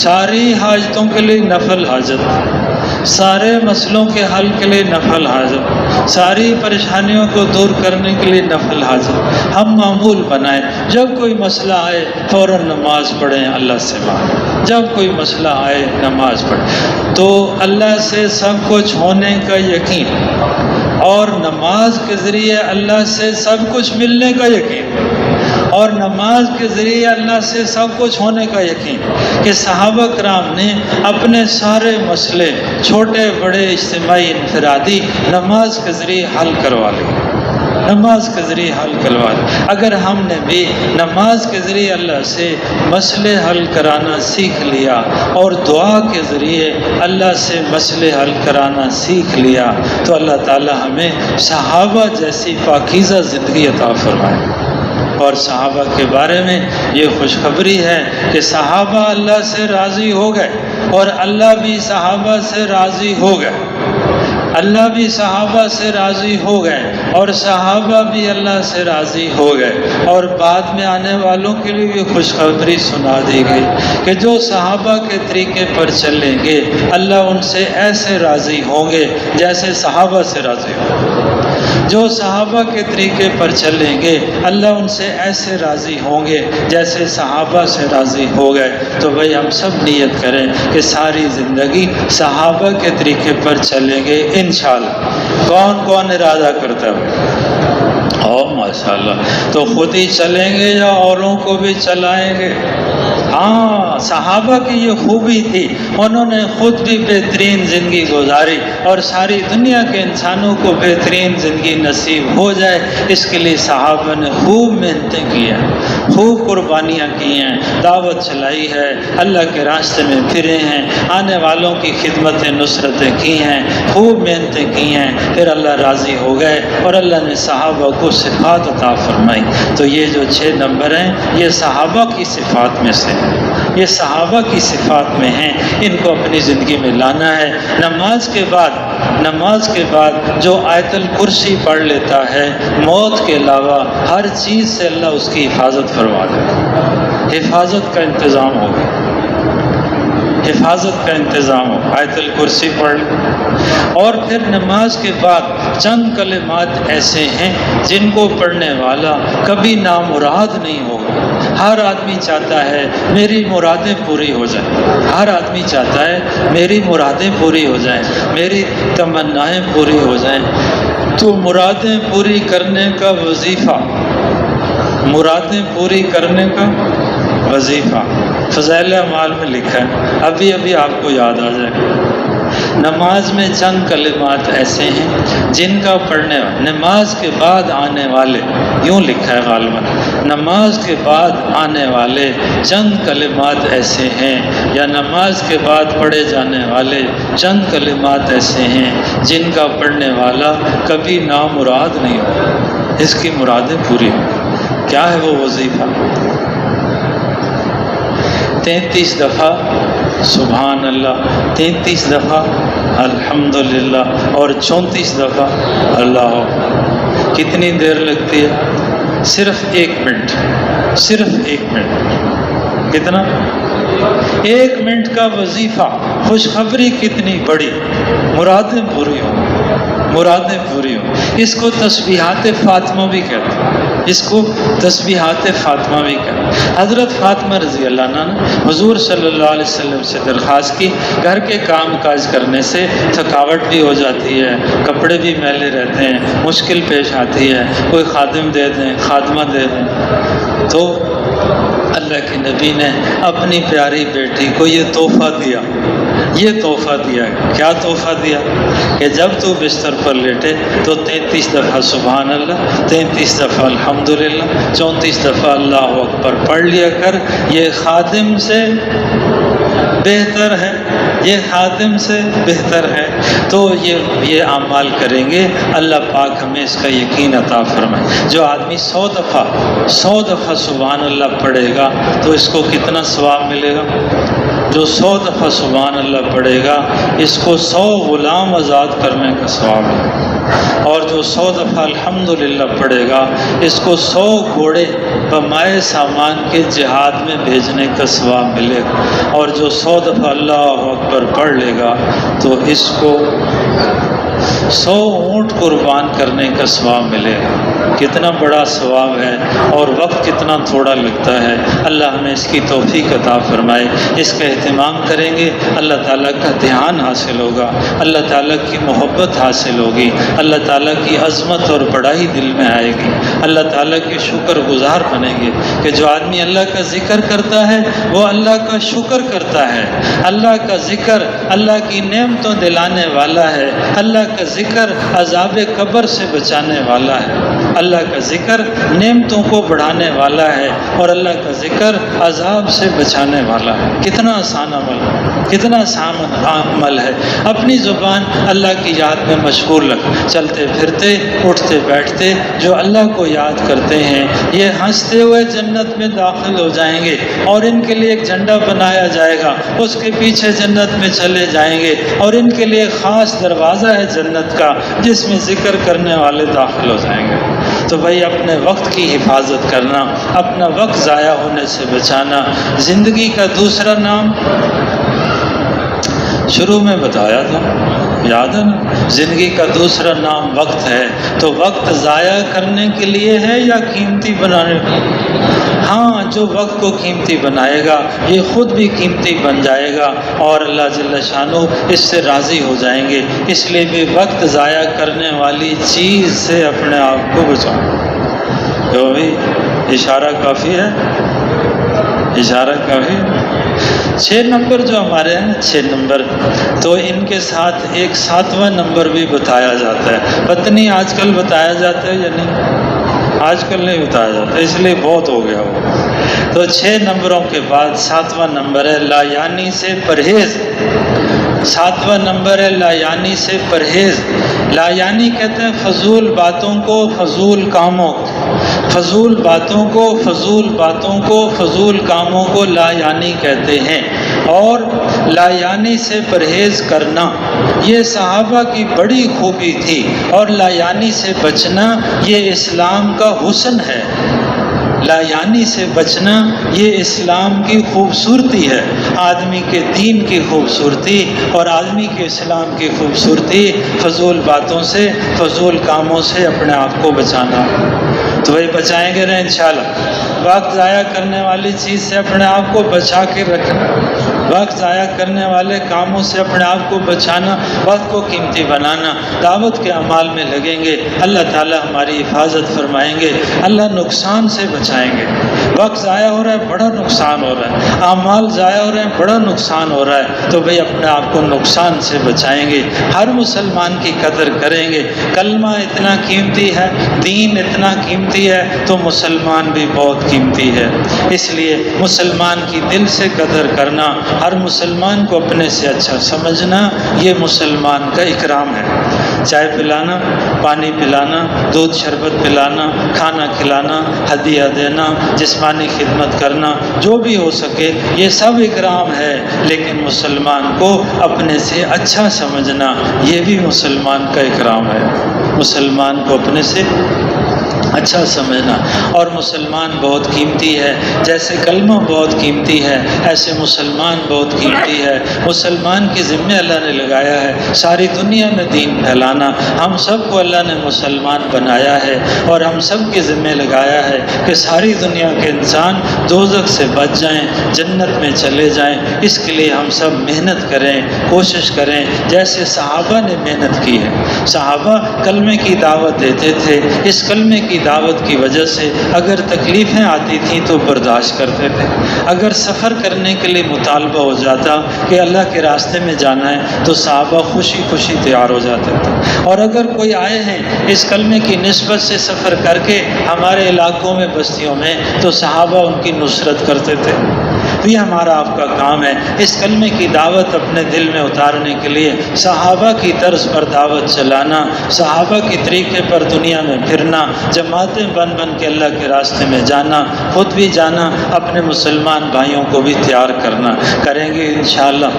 ساری حاجتوں کے لیے نفل حاجت، سارے مسئلوں کے حل کے لیے نفل حاجت، ساری پریشانیوں کو دور کرنے کے لیے نفل حاجت ہم معمول بنائیں۔ جب کوئی مسئلہ آئے فوراً نماز پڑھیں، اللہ سے مانگیں۔ جب کوئی مسئلہ آئے نماز پڑھیں، تو اللہ سے سب کچھ ہونے کا یقین، اور نماز کے ذریعے اللہ سے سب کچھ ملنے کا یقین، اور نماز کے ذریعے اللہ سے سب کچھ ہونے کا یقین، کہ صحابہ کرام نے اپنے سارے مسئلے چھوٹے بڑے اجتماعی انفرادی نماز کے ذریعے حل کروا لیے، نماز کے ذریعے حل کروا لیے۔ اگر ہم نے بھی نماز کے ذریعے اللہ سے مسئلے حل کرانا سیکھ لیا اور دعا کے ذریعے اللہ سے مسئلے حل کرانا سیکھ لیا، تو اللہ تعالی ہمیں صحابہ جیسی پاکیزہ زندگی عطا فرمائے۔ اور صحابہ کے بارے میں یہ خوشخبری ہے کہ صحابہ اللہ سے راضی ہو گئے، اور اللہ بھی صحابہ سے راضی ہو گئے، اللہ بھی صحابہ سے راضی ہو گئے، اور صحابہ بھی اللہ سے راضی ہو گئے۔ اور بعد میں آنے والوں کے لیے یہ خوشخبری سنا دی گئی کہ جو صحابہ کے طریقے پر چلیں گے، اللہ ان سے ایسے راضی ہوں گے جیسے صحابہ سے راضی ہوں گے۔ جو صحابہ کے طریقے پر چلیں گے، اللہ ان سے ایسے راضی ہوں گے جیسے صحابہ سے راضی ہو گئے۔ تو بھائی ہم سب نیت کریں کہ ساری زندگی صحابہ کے طریقے پر چلیں گے انشاءاللہ۔ کون کون ارادہ کرتا ہے؟ ماشاءاللہ، تو خود ہی چلیں گے یا اوروں کو بھی چلائیں گے؟ ہاں، صحابہ کی یہ خوبی تھی، انہوں نے خود بھی بہترین زندگی گزاری اور ساری دنیا کے انسانوں کو بہترین زندگی نصیب ہو جائے، اس کے لیے صحابہ نے خوب محنتیں کی ہیں، خوب قربانیاں کی ہیں، دعوت چلائی ہے، اللہ کے راستے میں پھرے ہیں، آنے والوں کی خدمتیں نصرتیں کی ہیں، خوب محنتیں کی ہیں، پھر اللہ راضی ہو گئے اور اللہ نے صحابہ کو صفات عطا فرمائی۔ تو یہ جو 6 نمبر ہیں یہ صحابہ کی صفات میں سے ہیں، یہ صحابہ کی صفات میں ہیں، ان کو اپنی زندگی میں لانا ہے۔ نماز کے بعد جو آیت الکرسی پڑھ لیتا ہے، موت کے علاوہ ہر چیز سے اللہ اس کی حفاظت فرما دے، حفاظت کا انتظام ہوگا، حفاظت کا انتظام ہو، آیت الکرسی پڑھ لیں۔ اور پھر نماز کے بعد چند کلمات ایسے ہیں جن کو پڑھنے والا کبھی نامراد نہیں ہوگا۔ ہر آدمی چاہتا ہے میری مرادیں پوری ہو جائیں، ہر آدمی چاہتا ہے میری مرادیں پوری ہو جائیں، میری تمنائیں پوری ہو جائیں۔ تو مرادیں پوری کرنے کا وظیفہ، مرادیں پوری کرنے کا وظیفہ فضائل اعمال میں لکھا ہے، ابھی آپ کو یاد آ جائے گا۔ نماز میں چند کلمات ایسے ہیں جن کا پڑھنے، نماز کے بعد آنے والے، یوں لکھا ہے غالباً، نماز کے بعد آنے والے چند کلمات ایسے ہیں، یا نماز کے بعد پڑھے جانے والے چند کلمات ایسے ہیں جن کا پڑھنے والا کبھی نامراد نہیں ہو، اس کی مرادیں پوری ہوں۔ کیا ہے وہ وظیفہ؟ 33 دفعہ سبحان اللہ، 33 دفعہ الحمدللہ اور 34 دفعہ اللہ اکبر۔ کتنی دیر لگتی ہے؟ صرف 1 منٹ، صرف 1 منٹ۔ کتنا؟ 1 منٹ کا وظیفہ، خوشخبری کتنی بڑی، مرادیں پوری ہوں، مرادیں پوری ہوں۔ اس کو تسبیحات فاطمہ بھی کہتے ہیں، اس کو تسبیحات فاطمہ بھی کہتے ہیں۔ حضرت فاطمہ رضی اللہ عنہ نے حضور صلی اللہ علیہ وسلم سے درخواست کی، گھر کے کام کاج کرنے سے تھکاوٹ بھی ہو جاتی ہے، کپڑے بھی میلے رہتے ہیں، مشکل پیش آتی ہے، کوئی خادم دے دیں، خادمہ دے دیں۔ تو اللہ کے نبی نے اپنی پیاری بیٹی کو یہ تحفہ دیا، یہ تحفہ دیا۔ کیا تحفہ دیا؟ کہ جب تو بستر پر لیٹے تو 33 دفعہ سبحان اللہ، 33 دفعہ الحمدللہ، 34 دفعہ اللہ اکبر پڑھ لیا کر۔ یہ خادم سے بہتر ہے، یہ خادم سے بہتر ہے۔ تو یہ اعمال کریں گے، اللہ پاک ہمیں اس کا یقین عطا فرمائے۔ جو آدمی 100 دفعہ سبحان اللہ پڑھے گا تو اس کو کتنا ثواب ملے گا؟ جو 100 دفعہ سبحان اللہ پڑھے گا اس کو 100 غلام آزاد کرنے کا ثواب ہے، اور جو 100 دفعہ الحمدللہ پڑھے گا اس کو 100 گھوڑے بمائے سامان کے جہاد میں بھیجنے کا ثواب ملے گا، اور جو 100 دفعہ اللہ اکبر پڑھ لے گا تو اس کو 100 اونٹ قربان کرنے کا ثواب ملے گا۔ کتنا بڑا ثواب ہے، اور وقت کتنا تھوڑا لگتا ہے۔ اللہ ہمیں اس کی توفیق عطا فرمائے۔ اس کا اہتمام کریں گے، اللہ تعالیٰ کا دھیان حاصل ہوگا، اللہ تعالیٰ کی محبت حاصل ہوگی، اللہ تعالیٰ کی عظمت اور بڑائی دل میں آئے گی، اللہ تعالیٰ کے شکر گزار بنیں گے۔ کہ جو آدمی اللہ کا ذکر کرتا ہے وہ اللہ کا شکر کرتا ہے۔ اللہ کا ذکر اللہ کی نعمتوں دلانے والا ہے، اللہ کا ذکر عذاب قبر سے بچانے والا ہے، اللہ کا ذکر نعمتوں کو بڑھانے والا ہے، اور اللہ کا ذکر عذاب سے بچانے والا ہے۔ کتنا آسان عمل ہے، کتنا آسان عمل ہے۔ اپنی زبان اللہ کی یاد میں مشغول رکھ، چلتے پھرتے اٹھتے بیٹھتے جو اللہ کو یاد کرتے ہیں یہ ہنستے ہوئے جنت میں داخل ہو جائیں گے، اور ان کے لیے ایک جھنڈا بنایا جائے گا، اس کے پیچھے جنت میں چلے جائیں گے، اور ان کے لیے خاص دروازہ ہے جنت کا جس میں ذکر کرنے والے داخل ہو جائیں گے۔ تو بھائی اپنے وقت کی حفاظت کرنا، اپنا وقت ضائع ہونے سے بچانا۔ زندگی کا دوسرا نام شروع میں بتایا تھا، یاد ہے نا؟ زندگی کا دوسرا نام وقت ہے۔ تو وقت ضائع کرنے کے لیے ہے یا قیمتی بنانے کے لیے؟ ہاں، جو وقت کو قیمتی بنائے گا یہ خود بھی قیمتی بن جائے گا، اور اللہ جل شانہ اس سے راضی ہو جائیں گے۔ اس لیے بھی وقت ضائع کرنے والی چیز سے اپنے آپ کو بچاؤ۔ تو بھی اشارہ کافی ہے، اشارہ کافی ہے۔ 6 نمبر جو ہمارے ہیں، 6 نمبر، تو ان کے ساتھ ایک 7واں نمبر بھی بتایا جاتا ہے۔ پتہ نہیں آج کل بتایا جاتا ہے یا نہیں؟ آج کل نہیں بتایا جاتا، اس لیے بہت ہو گیا وہ۔ تو 6 نمبروں کے بعد 7واں نمبر ہے لا یعنی سے پرہیز۔ 7واں نمبر ہے لا یعنی سے پرہیز۔ لا یعنی کہتے ہیں فضول باتوں کو، فضول کاموں کو، فضول باتوں کو، فضول باتوں کو، فضول کاموں کو لا یعنی کہتے ہیں۔ اور لا یعنی سے پرہیز کرنا یہ صحابہ کی بڑی خوبی تھی، اور لا یعنی سے بچنا یہ اسلام کا حسن ہے۔ لا یعنی سے بچنا یہ اسلام کی خوبصورتی ہے، آدمی کے دین کی خوبصورتی اور آدمی کے اسلام کی خوبصورتی فضول باتوں سے، فضول کاموں سے اپنے آپ کو بچانا۔ تو وہی بچائیں گے نا انشاءاللہ۔ وقت ضائع کرنے والی چیز سے اپنے آپ کو بچا کے رکھنا، وقت ضائع کرنے والے کاموں سے اپنے آپ کو بچانا، وقت کو قیمتی بنانا، دعوت کے اعمال میں لگیں گے، اللہ تعالی ہماری حفاظت فرمائیں گے، اللہ نقصان سے بچائیں گے۔ وقت ضائع ہو رہا ہے، بڑا نقصان ہو رہا ہے، اعمال ضائع ہو رہے ہیں، بڑا نقصان ہو رہا ہے، تو بھئی اپنے آپ کو نقصان سے بچائیں گے۔ ہر مسلمان کی قدر کریں گے۔ کلمہ اتنا قیمتی ہے، دین اتنا قیمتی ہے، تو مسلمان بھی بہت قیمتی ہے۔ اس لیے مسلمان کی دل سے قدر کرنا، ہر مسلمان کو اپنے سے اچھا سمجھنا، یہ مسلمان کا اکرام ہے۔ چائے پلانا، پانی پلانا، دودھ شربت پلانا، کھانا کھلانا، ہدیہ دینا، جسمانی خدمت کرنا، جو بھی ہو سکے یہ سب اکرام ہے، لیکن مسلمان کو اپنے سے اچھا سمجھنا یہ بھی مسلمان کا اکرام ہے۔ مسلمان کو اپنے سے اچھا سمجھنا، اور مسلمان بہت قیمتی ہے۔ جیسے کلمہ بہت قیمتی ہے، ایسے مسلمان بہت قیمتی ہے۔ مسلمان کے ذمہ اللہ نے لگایا ہے ساری دنیا میں دین پھیلانا۔ ہم سب کو اللہ نے مسلمان بنایا ہے، اور ہم سب کے ذمہ لگایا ہے کہ ساری دنیا کے انسان دوزخ سے بچ جائیں، جنت میں چلے جائیں۔ اس کے لیے ہم سب محنت کریں، کوشش کریں، جیسے صحابہ نے محنت کی ہے۔ صحابہ کلمے کی دعوت دیتے تھے، اس کلمے کی دعوت کی وجہ سے اگر تکلیفیں آتی تھیں تو برداشت کرتے تھے۔ اگر سفر کرنے کے لیے مطالبہ ہو جاتا کہ اللہ کے راستے میں جانا ہے تو صحابہ خوشی خوشی تیار ہو جاتے تھے۔ اور اگر کوئی آئے ہیں اس کلمے کی نسبت سے سفر کر کے ہمارے علاقوں میں، بستیوں میں، تو صحابہ ان کی نصرت کرتے تھے۔ تو یہ ہمارا آپ کا کام ہے، اس کلمے کی دعوت اپنے دل میں اتارنے کے لیے صحابہ کی طرز پر دعوت چلانا، صحابہ کی طریقے پر دنیا میں پھرنا، جماعتیں بن بن کے اللہ کے راستے میں جانا، خود بھی جانا، اپنے مسلمان بھائیوں کو بھی تیار کرنا۔ کریں گے انشاءاللہ۔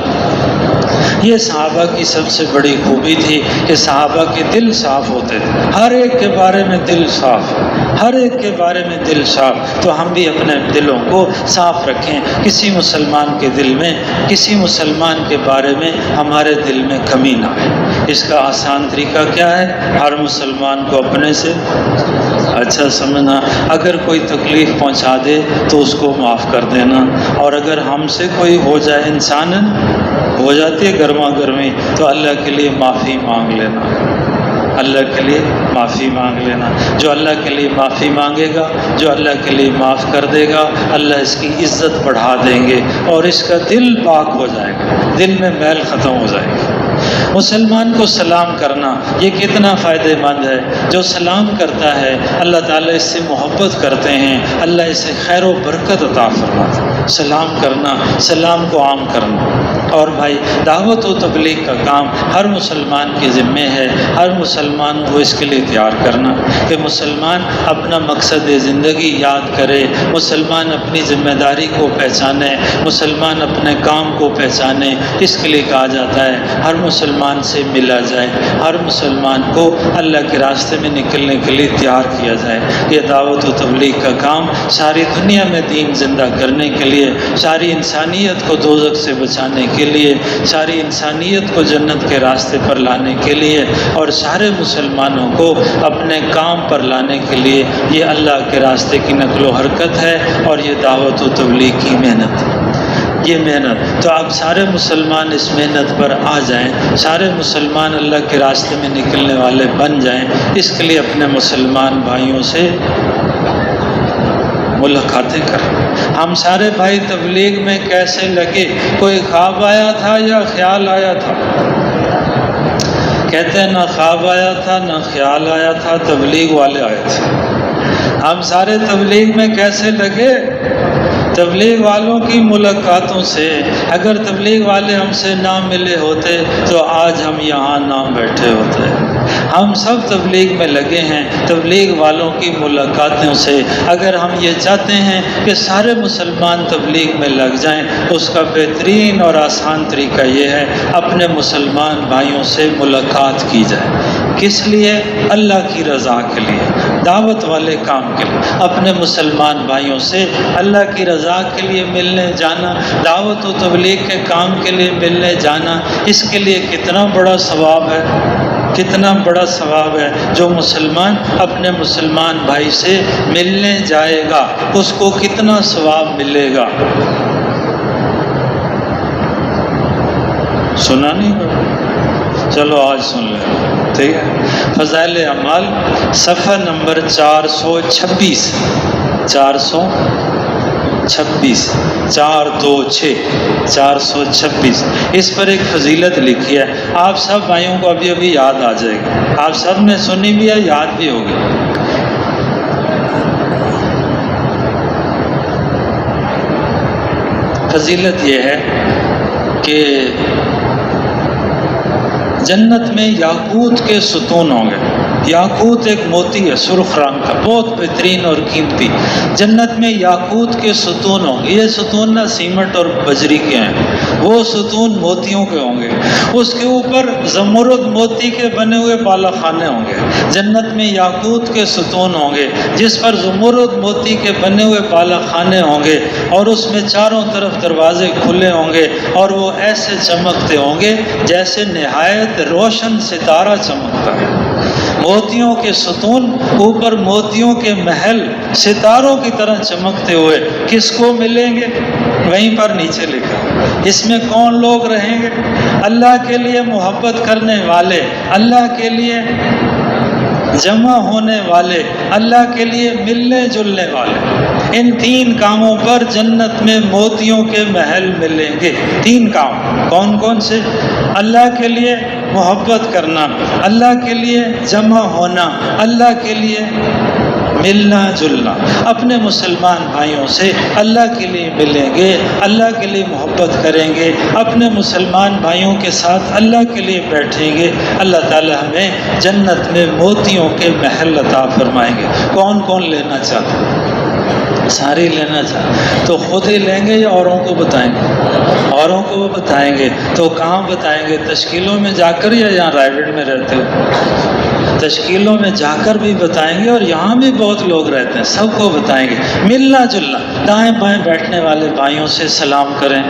یہ صحابہ کی سب سے بڑی خوبی تھی کہ صحابہ کے دل صاف ہوتے تھے، ہر ایک کے بارے میں دل صاف، ہر ایک کے بارے میں دل صاف۔ تو ہم بھی اپنے دلوں کو صاف رکھیں، کسی مسلمان کے دل میں، کسی مسلمان کے بارے میں ہمارے دل میں کمی نہ ہے۔ اس کا آسان طریقہ کیا ہے؟ ہر مسلمان کو اپنے سے اچھا سمجھنا، اگر کوئی تکلیف پہنچا دے تو اس کو معاف کر دینا، اور اگر ہم سے کوئی ہو جائے، انساناً ہو جاتی ہے گرما گرمی، تو اللہ کے لیے معافی مانگ لینا، اللہ کے لیے معافی مانگ لینا۔ جو اللہ کے لیے معافی مانگے گا، جو اللہ کے لیے معاف کر دے گا، اللہ اس کی عزت بڑھا دیں گے، اور اس کا دل پاک ہو جائے گا، دل میں میل ختم ہو جائے گی۔ مسلمان کو سلام کرنا یہ کتنا فائدہ مند ہے۔ جو سلام کرتا ہے اللہ تعالیٰ اس سے محبت کرتے ہیں، اللہ اسے خیر و برکت عطا فرماتا ہے۔ سلام کرنا، سلام کو عام کرنا۔ اور بھائی دعوت و تبلیغ کا کام ہر مسلمان کے ذمہ ہے، ہر مسلمان کو اس کے لیے تیار کرنا کہ مسلمان اپنا مقصد زندگی یاد کرے، مسلمان اپنی ذمہ داری کو پہچانے، مسلمان اپنے کام کو پہچانے۔ اس کے لیے کہا جاتا ہے ہر مسلمان سے ملا جائے، ہر مسلمان کو اللہ کے راستے میں نکلنے کے لیے تیار کیا جائے۔ یہ دعوت و تبلیغ کا کام ساری دنیا میں دین زندہ کرنے کے لیے، ساری انسانیت کو دوزخ سے بچانے کے لیے، ساری انسانیت کو جنت کے راستے پر لانے کے لیے، اور سارے مسلمانوں کو اپنے کام پر لانے کے لیے یہ اللہ کے راستے کی نقل و حرکت ہے، اور یہ دعوت و تبلیغ کی محنت ہے۔ یہ محنت تو آپ سارے مسلمان اس محنت پر آ جائیں، سارے مسلمان اللہ کے راستے میں نکلنے والے بن جائیں۔ اس کے لیے اپنے مسلمان بھائیوں سے ملاقاتیں کریں۔ ہم سارے بھائی تبلیغ میں کیسے لگے؟ کوئی خواب آیا تھا یا خیال آیا تھا؟ کہتے ہیں نہ خواب آیا تھا نہ خیال آیا تھا، تبلیغ والے آئے تھے۔ ہم سارے تبلیغ میں کیسے لگے؟ تبلیغ والوں کی ملاقاتوں سے۔ اگر تبلیغ والے ہم سے نہ ملے ہوتے تو آج ہم یہاں نہ بیٹھے ہوتے۔ ہم سب تبلیغ میں لگے ہیں تبلیغ والوں کی ملاقاتوں سے۔ اگر ہم یہ چاہتے ہیں کہ سارے مسلمان تبلیغ میں لگ جائیں، اس کا بہترین اور آسان طریقہ یہ ہے اپنے مسلمان بھائیوں سے ملاقات کی جائے۔ کس لیے؟ اللہ کی رضا کے لیے، دعوت والے کام کے لیے، اپنے مسلمان بھائیوں سے اللہ کی رضا کے لیے ملنے جانا، دعوت و تبلیغ کے کام کے لیے ملنے جانا، اس کے لیے کتنا بڑا ثواب ہے، کتنا بڑا ثواب ہے۔ جو مسلمان اپنے مسلمان بھائی سے ملنے جائے گا اس کو کتنا ثواب ملے گا؟ سنا نہیں گا؟ چلو آج سن لیں، ٹھیک ہے؟ فضائل اعمال صفحہ نمبر 426، 426 اس پر ایک فضیلت لکھی ہے۔ آپ سب بھائیوں کو ابھی ابھی یاد آ جائے گی، آپ سب نے سنی بھی ہے، یاد بھی ہوگی۔ فضیلت یہ ہے کہ جنت میں یاقوت کے ستون ہوں گے۔ یاقوت ایک موتی ہے سرخ رنگ کا، بہت بہترین اور قیمتی۔ جنت میں یاقوت کے ستون ہوں گے۔ یہ ستون نہ سیمنٹ اور بجری کے ہیں، وہ ستون موتیوں کے ہوں گے۔ اس کے اوپر زمرد موتی کے بنے ہوئے بالا خانے ہوں گے۔ جنت میں یاقوت کے ستون ہوں گے جس پر زمرد موتی کے بنے ہوئے بالا خانے ہوں گے، اور اس میں چاروں طرف دروازے کھلے ہوں گے، اور وہ ایسے چمکتے ہوں گے جیسے نہایت روشن ستارہ چمکتا ہے۔ موتیوں کے ستون، اوپر موتیوں کے محل ستاروں کی طرح چمکتے ہوئے کس کو ملیں گے؟ وہیں پر نیچے لکھا۔ اس میں کون لوگ رہیں گے؟ اللہ کے لیے محبت کرنے والے، اللہ کے لیے جمع ہونے والے، اللہ کے لیے ملنے جلنے والے۔ ان تین کاموں پر جنت میں موتیوں کے محل ملیں گے۔ تین کام کون کون سے؟ اللہ کے لیے محبت کرنا، اللہ کے لیے جمع ہونا، اللہ کے لیے ملنا جلنا۔ اپنے مسلمان بھائیوں سے اللہ کے لیے ملیں گے، اللہ کے لیے محبت کریں گے، اپنے مسلمان بھائیوں کے ساتھ اللہ کے لیے بیٹھیں گے۔ اللہ تعالی ہمیں جنت میں موتیوں کے محل عطا فرمائیں گے۔ کون کون لینا چاہتے ہیں؟ سارے لینا چاہتے تو خود ہی لیں گے یا اوروں کو بتائیں گے؟ اوروں کو وہ بتائیں گے۔ تو کہاں بتائیں گے؟ تشکیلوں میں جا کر یا یہاں رائے میں رہتے ہو؟ تشکیلوں میں جا کر بھی بتائیں گے، اور یہاں بھی بہت لوگ رہتے ہیں، سب کو بتائیں گے۔ ملنا جلنا، دائیں بائیں بیٹھنے والے بھائیوں سے سلام کریں،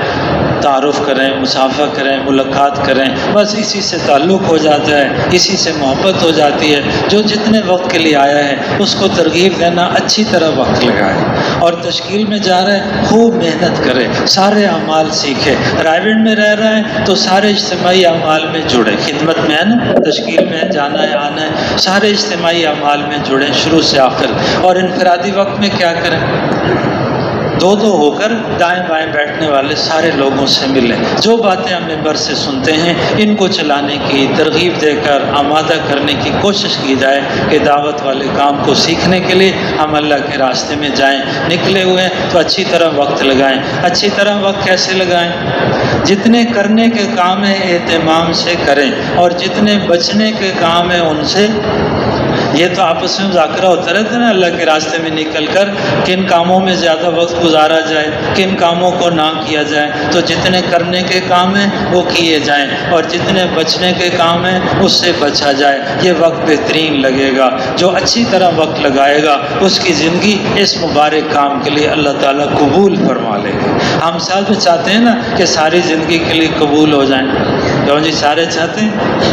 تعارف کریں، مصافحہ کریں، ملاقات کریں، بس اسی سے تعلق ہو جاتا ہے، اسی سے محبت ہو جاتی ہے۔ جو جتنے وقت کے لیے آیا ہے اس کو ترغیب دینا، اچھی طرح وقت لگائے، اور تشکیل میں جا رہے ہیں خوب محنت کرے، سارے اعمال سیکھے۔ رائیونڈ میں رہ رہے ہیں تو سارے اجتماعی اعمال میں جڑے، خدمت میں ہے نا، تشکیل میں جانا ہے آنا ہے، سارے اجتماعی اعمال میں جڑیں شروع سے آخر۔ اور انفرادی وقت میں کیا کریں؟ دو دو ہو کر دائیں بائیں بیٹھنے والے سارے لوگوں سے ملیں۔ جو باتیں ہم ممبر سے سنتے ہیں ان کو چلانے کی ترغیب دے کر آمادہ کرنے کی کوشش کی جائے کہ دعوت والے کام کو سیکھنے کے لیے ہم اللہ کے راستے میں جائیں۔ نکلے ہوئے ہیں تو اچھی طرح وقت لگائیں۔ اچھی طرح وقت کیسے لگائیں؟ جتنے کرنے کے کام ہیں اہتمام سے کریں، اور جتنے بچنے کے کام ہیں ان سے۔ یہ تو آپس میں مذاکرہ ہوتا رہتا ہے نا اللہ کے راستے میں نکل کر، کن کاموں میں زیادہ وقت گزارا جائے، کن کاموں کو نہ کیا جائے۔ تو جتنے کرنے کے کام ہیں وہ کیے جائیں، اور جتنے بچنے کے کام ہیں اس سے بچا جائے۔ یہ وقت بہترین لگے گا۔ جو اچھی طرح وقت لگائے گا اس کی زندگی اس مبارک کام کے لیے اللہ تعالیٰ قبول فرما لے گا۔ ہم سب چاہتے ہیں نا کہ ساری زندگی کے لیے قبول ہو جائیں، کیوں جی؟ سارے چاہتے ہیں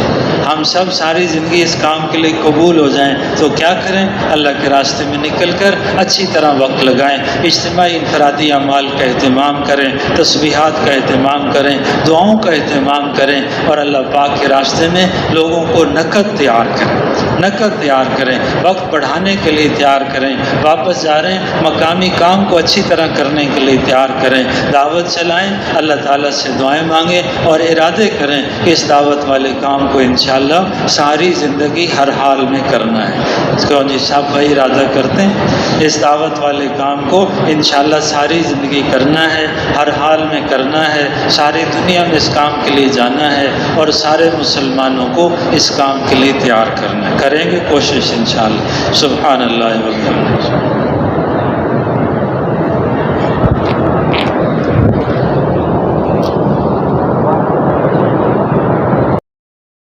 ہم سب ساری زندگی اس کام کے لیے قبول ہو جائیں۔ تو کیا کریں؟ اللہ کے راستے میں نکل کر اچھی طرح وقت لگائیں، اجتماعی انفرادی اعمال کا اہتمام کریں، تسبیحات کا اہتمام کریں، دعاؤں کا اہتمام کریں، اور اللہ پاک کے راستے میں لوگوں کو نقد تیار کریں۔ نقد تیار کریں، وقت بڑھانے کے لیے تیار کریں، واپس جا رہے ہیں مقامی کام کو اچھی طرح کرنے کے لیے تیار کریں، دعوت چلائیں، اللہ تعالیٰ سے دعائیں مانگیں اور ارادے کریں کہ اس دعوت والے کام کو انشاءاللہ ساری زندگی ہر حال میں کرنا ہے۔ اس کو جی صاحب بھائی ارادہ کرتے ہیں اس دعوت والے کام کو انشاءاللہ ساری زندگی کرنا ہے، ہر حال میں کرنا ہے، ساری دنیا میں اس کام کے لیے جانا ہے اور سارے مسلمانوں کو اس کام کے لیے تیار کرنا ہے۔ کریں گے کوشش انشاءاللہ۔ سبحان اللہ و بحمدہ۔